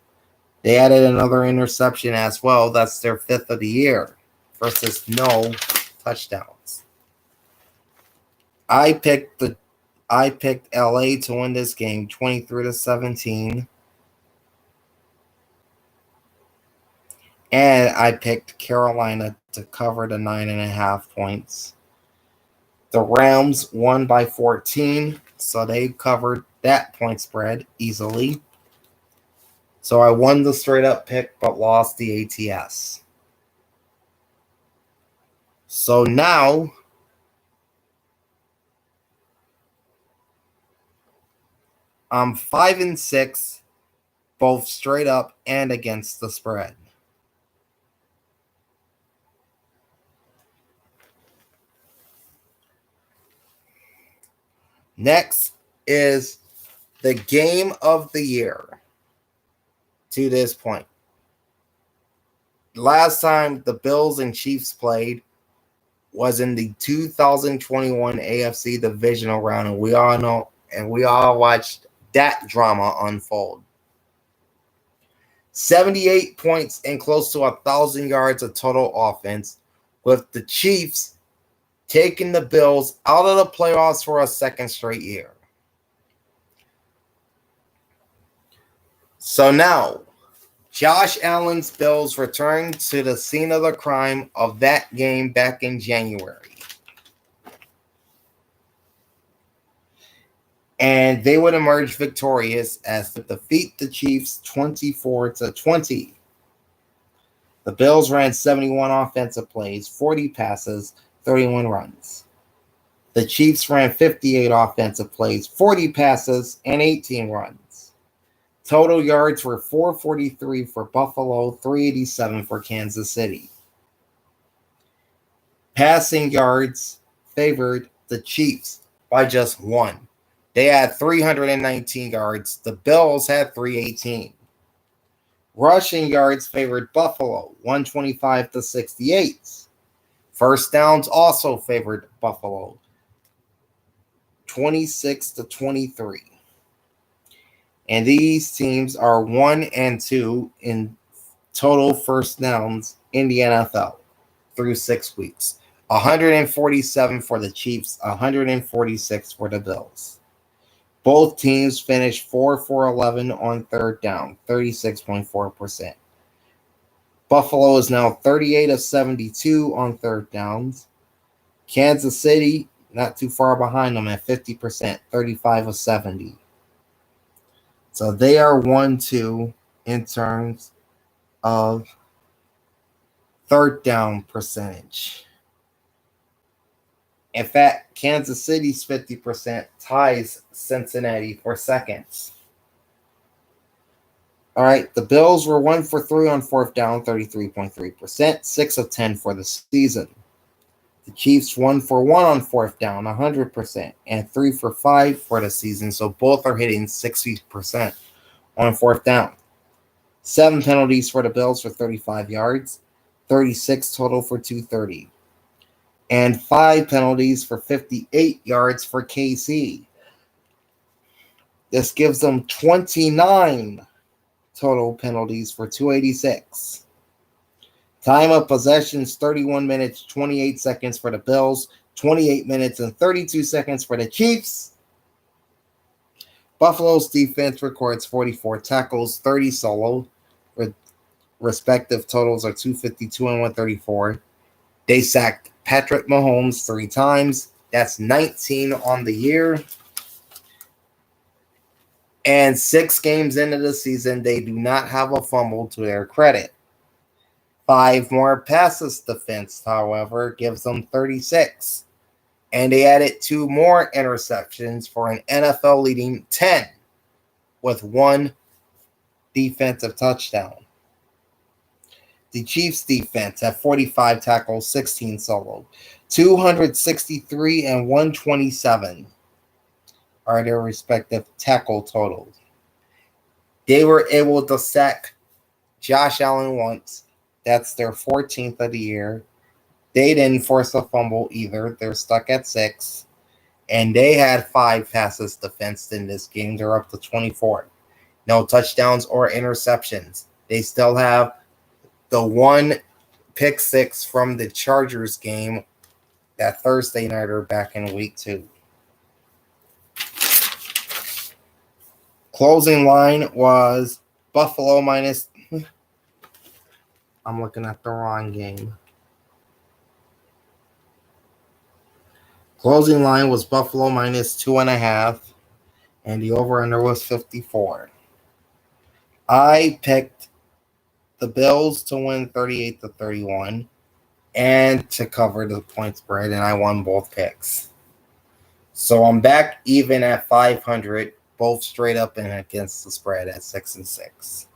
They added another interception as well. That's their 5th of the year versus no touchdowns. I picked LA to win this game 23-17. And I picked Carolina to cover the 9.5 points. The Rams won by 14, so they covered that point spread easily. So I won the straight up pick but lost the ATS. So now I'm 5-6, both straight up and against the spread. Next is the game of the year to this point. Last time the Bills and Chiefs played was in the 2021 AFC divisional round, and we all know and we all watched that drama unfold. 78 points and close to 1,000 yards of total offense, with the Chiefs taking the Bills out of the playoffs for a second straight year. So now, Josh Allen's Bills return to the scene of the crime of that game back in January. And they would emerge victorious as to defeat the Chiefs 24-20. The Bills ran 71 offensive plays, 40 passes, 31 runs. The Chiefs ran 58 offensive plays, 40 passes, and 18 runs. Total yards were 443 for Buffalo, 387 for Kansas City. Passing yards favored the Chiefs by just one. They had 319 yards. The Bills had 318. Rushing yards favored Buffalo, 125-68. First downs also favored Buffalo, 26-23. And these teams are 1 and 2 in total first downs in the NFL through 6 weeks. 147 for the Chiefs, 146 for the Bills. Both teams finished 4 for 11 on third down, 36.4%. Buffalo is now 38 of 72 on third downs. Kansas City, not too far behind them at 50%, 35 of 70. So they are 1-2 in terms of third down percentage. In fact, Kansas City's 50% ties Cincinnati for seconds. All right, the Bills were 1 for 3 on fourth down, 33.3%, 6 of 10 for the season. The Chiefs 1 for 1 on fourth down, 100%, and 3 for 5 for the season, so both are hitting 60% on fourth down. 7 penalties for the Bills for 35 yards, 36 total for 230. And 5 penalties for 58 yards for KC. This gives them 29 total penalties for 286. Time of possession is 31 minutes, 28 seconds for the Bills, 28 minutes and 32 seconds for the Chiefs. Buffalo's defense records 44 tackles, 30 solo. Respective totals are 252 and 134. They sacked Patrick Mahomes 3 times. That's 19 on the year. And 6 games into the season, they do not have a fumble to their credit. 5 more passes defense, however, gives them 36. And they added 2 more interceptions for an NFL leading 10 with 1 defensive touchdown. The Chiefs defense had 45 tackles, 16 solo, 263 and 127 are their respective tackle totals. They were able to sack Josh Allen once. That's their 14th of the year. They didn't force a fumble either. They're stuck at 6. And they had 5 passes defensed in this game. They're up to 24. No touchdowns or interceptions. They still have the 1 pick 6 from the Chargers game, that Thursday nighter back in week 2. Closing line was Buffalo minus I'm looking at the wrong game. Closing line was Buffalo minus 2.5, and the over-under was 54. I picked the Bills to win 38-31 and to cover the point spread, and I won both picks. So I'm back even at 500, both straight up and against the spread at 6-6.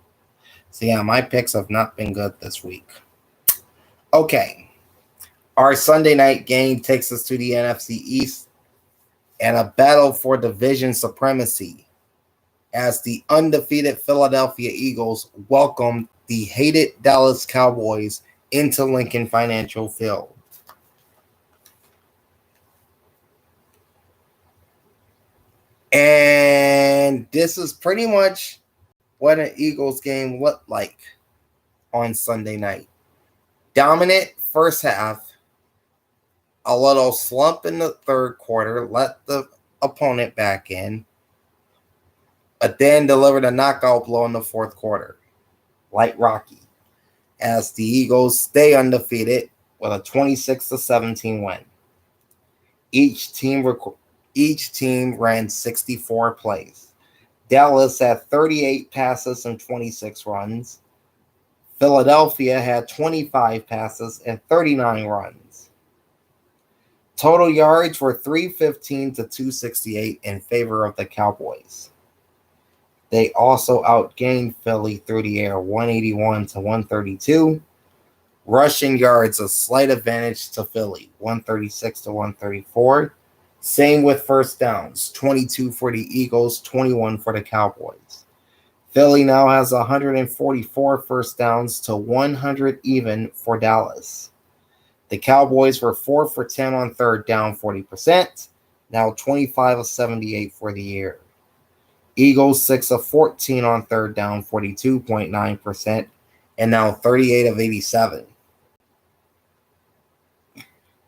So yeah, my picks have not been good this week. Okay, our Sunday night game takes us to the NFC East and a battle for division supremacy as the undefeated Philadelphia Eagles welcome the hated Dallas Cowboys into Lincoln Financial Field. And this is pretty much what an Eagles game looked like on Sunday night. Dominant first half, a little slump in the third quarter, let the opponent back in, but then delivered a knockout blow in the fourth quarter, like Rocky, as the Eagles stay undefeated with a 26-17 win. Each team ran 64 plays. Dallas had 38 passes and 26 runs. Philadelphia had 25 passes and 39 runs. Total yards were 315 to 268 in favor of the Cowboys. They also outgained Philly through the air 181 to 132. Rushing yards a slight advantage to Philly, 136 to 134. Same with first downs, 22 for the Eagles, 21 for the Cowboys. Philly now has 144 first downs to 100 even for Dallas. The Cowboys were 4 for 10 on third down, 40%, now 25 of 78 for the year. Eagles 6 of 14 on third down, 42.9%, and now 38 of 87.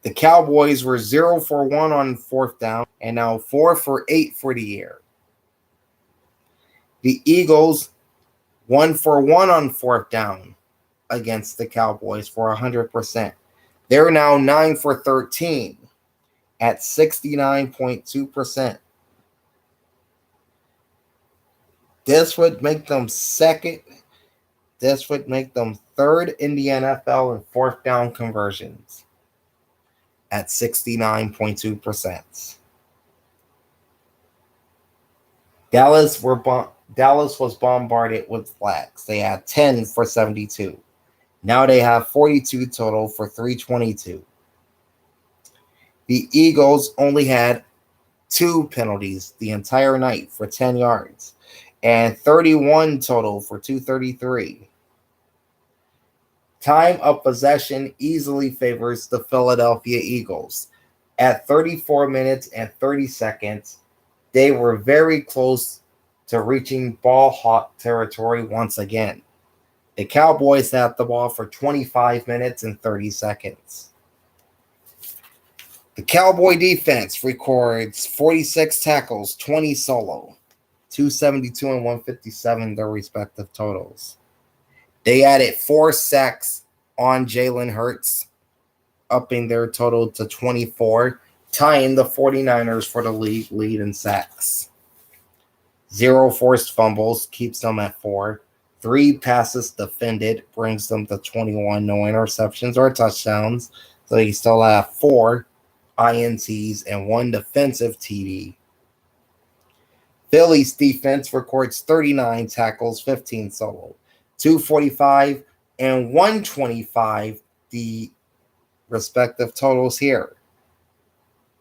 The Cowboys were 0 for 1 on fourth down and now 4 for 8 for the year. The Eagles 1 for 1 on fourth down against the Cowboys for 100%. They're now 9 for 13 at 69.2%. This would make them second. This would make them third in the NFL in fourth down conversions at 69.2%. Dallas was bombarded with flags. They had 10 for 72. Now they have 42 total for 322. The Eagles only had 2 penalties the entire night for 10 yards and 31 total for 233. Time of possession easily favors the Philadelphia Eagles. At 34 minutes and 30 seconds, they were very close to reaching ball hawk territory once again. The Cowboys had the ball for 25 minutes and 30 seconds. The Cowboy defense records 46 tackles, 20 solo, 272 and 157 their respective totals. They added 4 sacks on Jalen Hurts, upping their total to 24, tying the 49ers for the league lead in sacks. 0 forced fumbles keeps them at 4. 3 passes defended brings them to 21. No interceptions or touchdowns, so they still have 4 INTs and 1 defensive TD. Philly's defense records 39 tackles, 15 solo, 245 and 125 the respective totals here.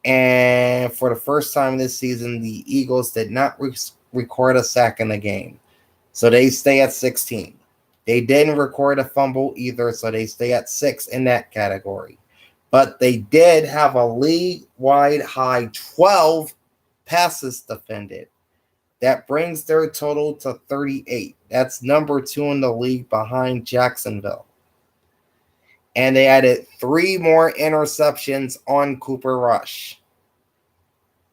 And for the first time this season, the Eagles did not record a sack in the game, so they stay at 16. They didn't record a fumble either, so they stay at 6 in that category. But they did have a league-wide high 12 passes defended. That brings their total to 38. That's number 2 in the league behind Jacksonville. And they added 3 more interceptions on Cooper Rush,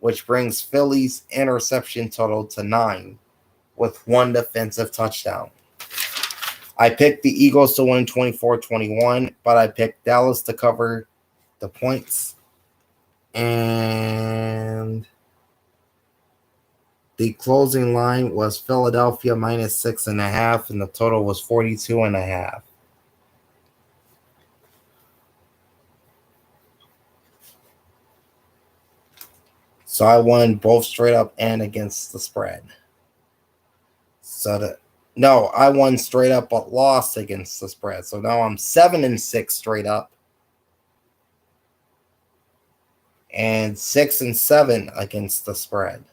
which brings Philly's interception total to 9 with 1 defensive touchdown. I picked the Eagles to win 24-21, but I picked Dallas to cover the points. And the closing line was Philadelphia minus 6.5, and the total was 42.5. So I won both straight up and against the spread. I won straight up but lost against the spread. So now I'm 7-6 straight up. And 6-7 against the spread.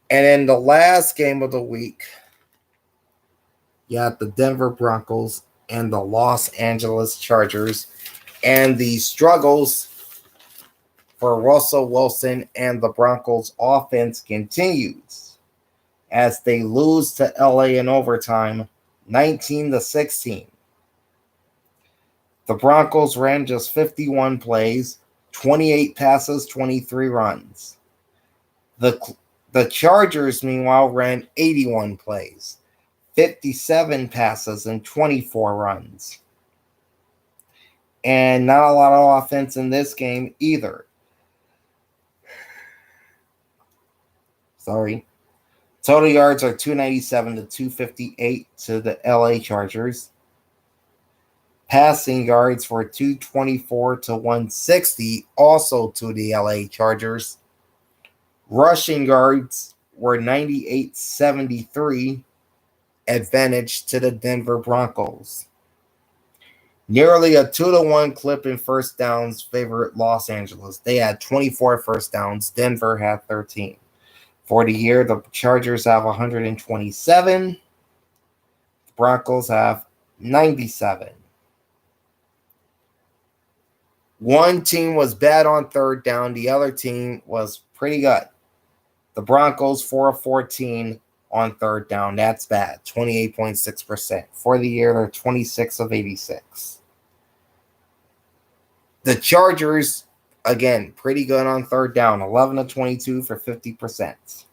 And in the last game of the week, you had the Denver Broncos and the Los Angeles Chargers. And the struggles for Russell Wilson and the Broncos offense continues as they lose to LA in overtime, 19-16. The Broncos ran just 51 plays, 28 passes, 23 runs. The Chargers, meanwhile, ran 81 plays, 57 passes, and 24 runs. And not a lot of offense in this game either. Total yards are 297 to 258 to the LA Chargers. Passing yards were 224 to 160, also to the LA Chargers. Rushing yards were 98-73, advantage to the Denver Broncos. Nearly a 2-1 clip in first downs favored Los Angeles. They had 24 first downs. Denver had 13. For the year, the Chargers have 127. The Broncos have 97. One team was bad on third down. The other team was pretty good. The Broncos 4 of 14 on third down. That's bad. 28.6%. For the year, they're 26 of 86. The Chargers, again, pretty good on third down. 11 of 22 for 50%.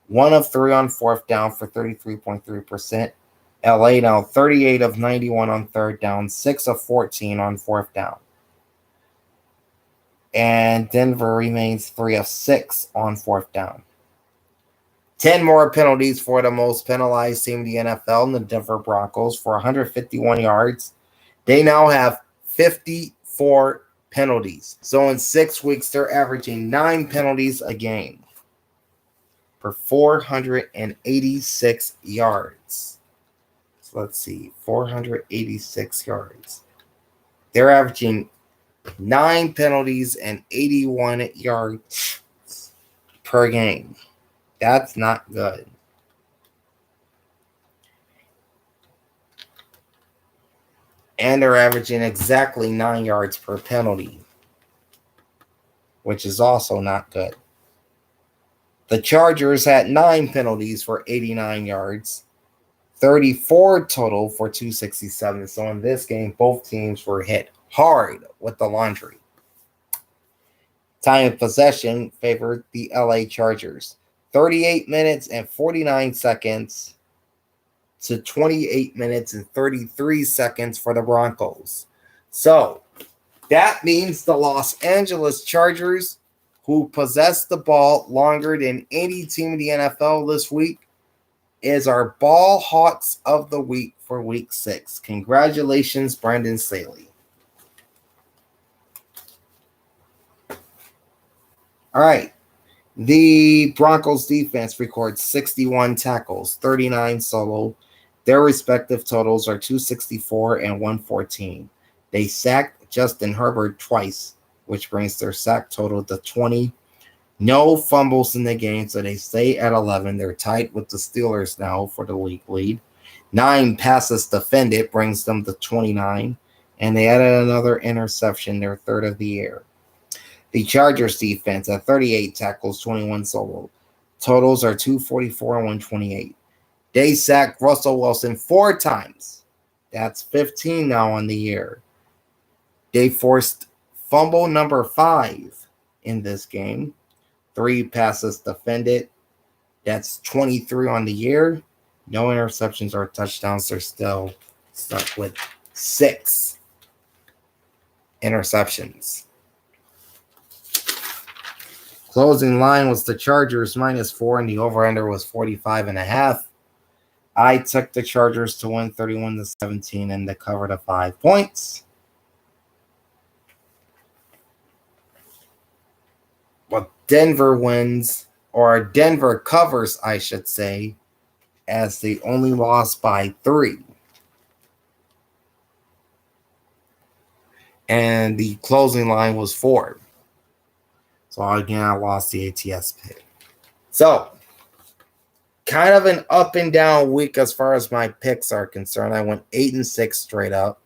1 of 3 on fourth down for 33.3%. LA now 38 of 91 on third down. 6 of 14 on fourth down. And Denver remains 3 of 6 on fourth down. 10 more penalties for the most penalized team in the NFL, the Denver Broncos, for 151 yards. They now have 54 penalties. So in 6 weeks, they're averaging 9 penalties a game for 486 yards. So let's see, 486 yards. They're averaging 9 penalties and 81 yards per game. That's not good. And they're averaging exactly 9 yards per penalty, which is also not good. The Chargers had 9 penalties for 89 yards, 34 total for 267. So in this game, both teams were hit hard with the laundry. Time of possession favored the LA Chargers. 38 minutes and 49 seconds to 28 minutes and 33 seconds for the Broncos. So that means the Los Angeles Chargers, who possessed the ball longer than any team in the NFL this week, is our ball hawks of the week for week 6. Congratulations, Brandon Staley. All right. The Broncos defense records 61 tackles, 39 solo. Their respective totals are 264 and 114. They sacked Justin Herbert twice, which brings their sack total to 20. No fumbles in the game, so they stay at 11. They're tied with the Steelers now for the league lead. 9 passes defended brings them to 29, and they added another interception, their third of the year. The Chargers defense at 38 tackles, 21 solo. Totals are 244 and 128. They sacked Russell Wilson 4 times. That's 15 now on the year. They forced fumble number 5 in this game. 3 passes defended. That's 23 on the year. No interceptions or touchdowns. They're still stuck with 6 interceptions. Closing line was the Chargers -4, and the over-under was 45.5. I took the Chargers to win 31-17 and to cover the 5 points. But Denver wins, or Denver covers, I should say, as they only lost by 3. And the closing line was 4. So again, I lost the ATS pick. So, kind of an up and down week as far as my picks are concerned. I went 8-6 straight up.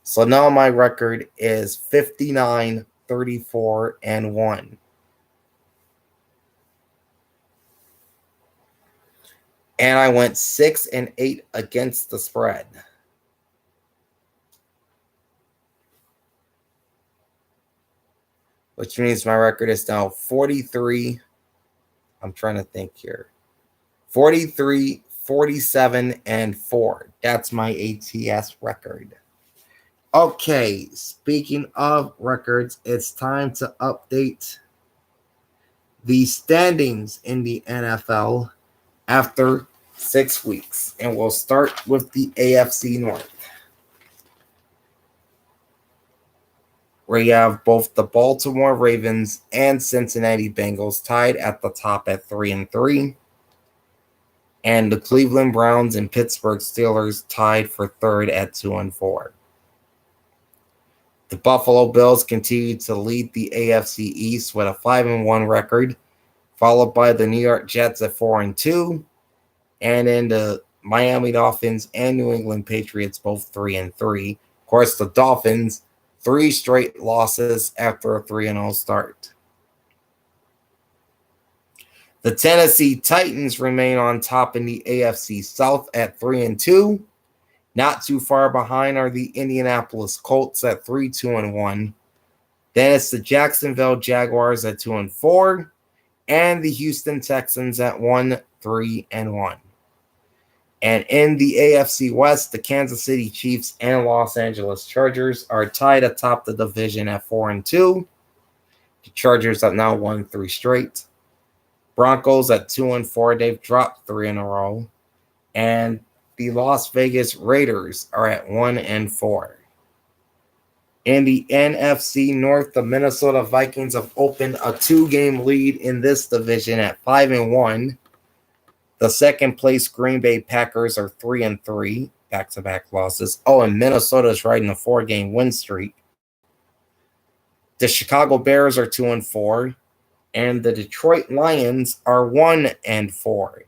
So now my record is 59, 34, and 1. And I went 6-8 against the spread. Which means my record is now 43. I'm trying to think here. 43, 47, and 4. That's my ATS record. Okay, speaking of records, it's time to update the standings in the NFL after 6 weeks. And we'll start with the AFC North, where you have both the Baltimore Ravens and Cincinnati Bengals tied at the top at 3-3. And the Cleveland Browns and Pittsburgh Steelers tied for third at 2-4. The Buffalo Bills continue to lead the AFC East with a 5-1 record, followed by the New York Jets at 4-2, and then the Miami Dolphins and New England Patriots both 3-3. Of course, the Dolphins 3 straight losses after a 3-0 start. The Tennessee Titans remain on top in the AFC South at 3-2. Not too far behind are the Indianapolis Colts at 3-2-1. Then it's the Jacksonville Jaguars at 2-4, and the Houston Texans at 1-3-1. And in the AFC West, the Kansas City Chiefs and Los Angeles Chargers are tied atop the division at 4-2. The Chargers have now won 3 straight. Broncos at 2-4. They've dropped 3 in a row. And the Las Vegas Raiders are at 1-4. In the NFC North, the Minnesota Vikings have opened a 2-game lead in this division at 5-1. The second place Green Bay Packers are 3-3, back-to-back losses. Oh, and Minnesota is riding a 4-game win streak. The Chicago Bears are 2-4, and the Detroit Lions are 1-4,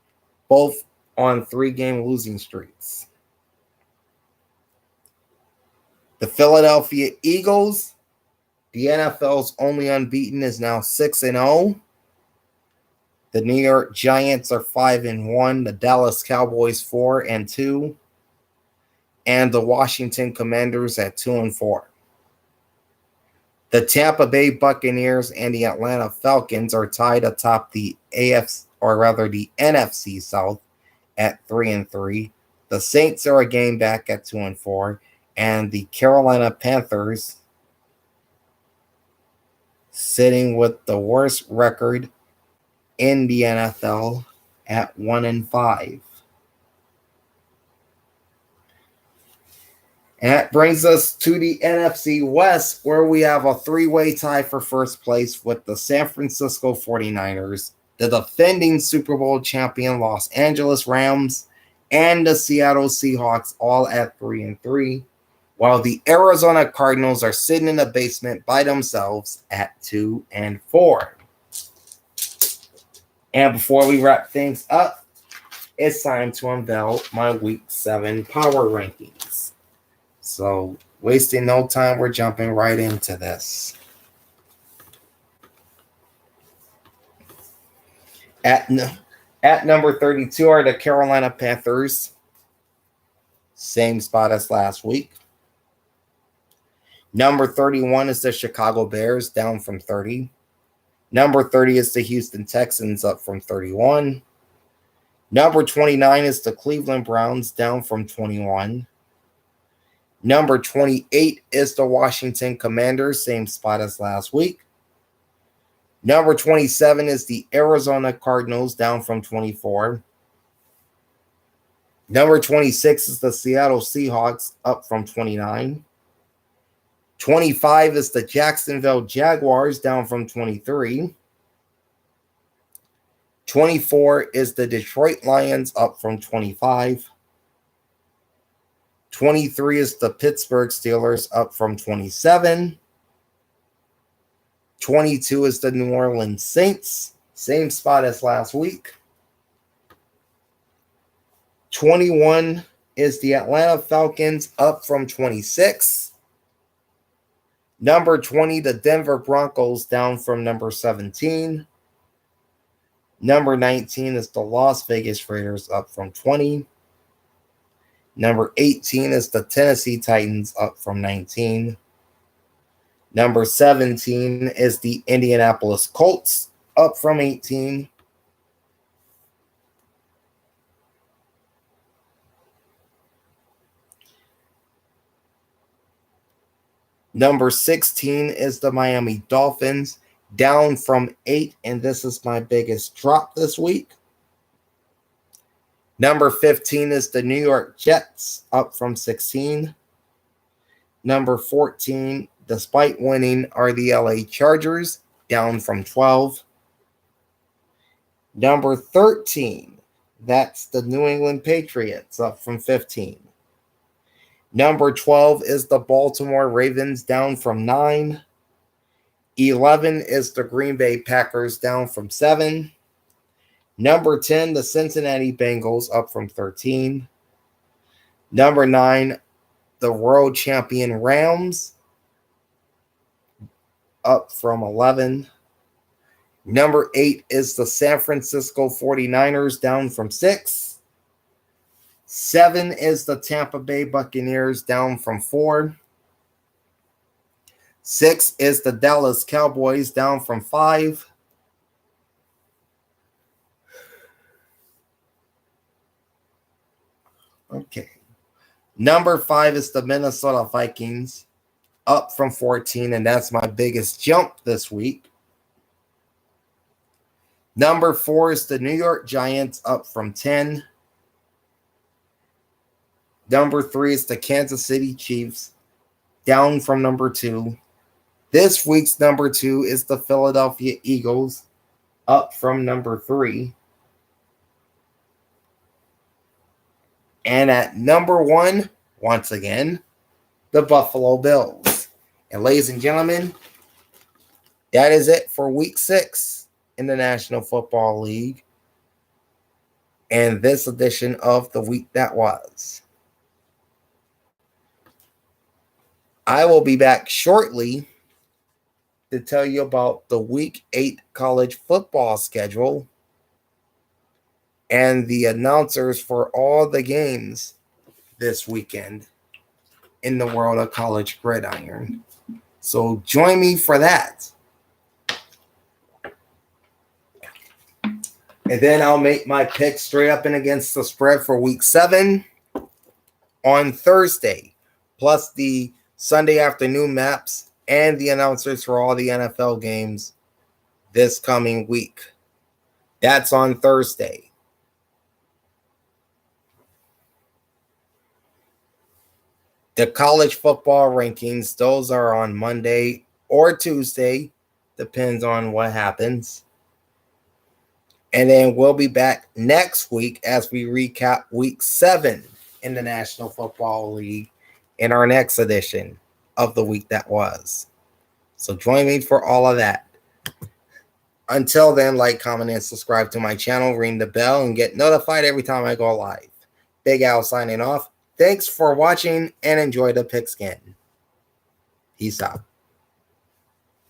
both on 3-game losing streaks. The Philadelphia Eagles, the NFL's only unbeaten, is now 6-0. The New York Giants are 5-1. The Dallas Cowboys 4-2. And the Washington Commanders at 2-4. The Tampa Bay Buccaneers and the Atlanta Falcons are tied atop the the NFC South at 3-3. The Saints are a game back at 2-4. And the Carolina Panthers, sitting with the worst record in the NFL at 1-5. And that brings us to the NFC West, where we have a 3-way tie for first place with the San Francisco 49ers, the defending Super Bowl champion Los Angeles Rams, and the Seattle Seahawks all at 3-3, while the Arizona Cardinals are sitting in the basement by themselves at 2-4. And before we wrap things up, it's time to unveil my Week 7 power rankings. So, wasting no time, we're jumping right into this. At number 32 are the Carolina Panthers. Same spot as last week. Number 31 is the Chicago Bears, down from 30. Number 30 is the Houston Texans, up from 31. Number 29 is the Cleveland Browns, down from 21. Number 28 is the Washington Commanders, same spot as last week. Number 27 is the Arizona Cardinals, down from 24. Number 26 is the Seattle Seahawks, up from 29. 25 is the Jacksonville Jaguars, down from 23. 24 is the Detroit Lions, up from 25. 23 is the Pittsburgh Steelers, up from 27. 22 is the New Orleans Saints, same spot as last week. 21 is the Atlanta Falcons, up from 26. Number 20, the Denver Broncos, down from number 17. Number 19 is the Las Vegas Raiders, up from 20. Number 18 is the Tennessee Titans, up from 19. Number 17 is the Indianapolis Colts, up from 18. Number 16 is the Miami Dolphins, down from 8, and this is my biggest drop this week. Number 15 is the New York Jets, up from 16. Number 14, despite winning, are the LA Chargers, down from 12. Number 13, that's the New England Patriots, up from 15. Number 12 is the Baltimore Ravens, down from 9. 11 is the Green Bay Packers, down from 7. Number 10, the Cincinnati Bengals, up from 13. Number 9, the world champion Rams, up from 11. Number 8 is the San Francisco 49ers, down from 6. 7 is the Tampa Bay Buccaneers, down from 4. 6 is the Dallas Cowboys, down from 5. Okay. Number 5 is the Minnesota Vikings, up from 14, and that's my biggest jump this week. Number 4 is the New York Giants, up from 10. Number 3 is the Kansas City Chiefs, down from number 2. This week's number 2 is the Philadelphia Eagles, up from number 3. And at number 1, once again, the Buffalo Bills. And ladies and gentlemen, that is it for week 6 in the National Football League and this edition of the week that was. I will be back shortly to tell you about the week 8 college football schedule and the announcers for all the games this weekend in the world of college gridiron. So join me for that. And then I'll make my pick straight up and against the spread for week 7 on Thursday, plus the Sunday afternoon maps and the announcers for all the NFL games this coming week. That's on Thursday. The college football rankings, those are on Monday or Tuesday, depends on what happens. And then we'll be back next week as we recap week 7 in the National Football League in our next edition of the week that was. So join me for all of that. Until then, like, comment, and subscribe to my channel, ring the bell, and get notified every time I go live. Big Al signing off. Thanks for watching and enjoy the pigskin. Peace out.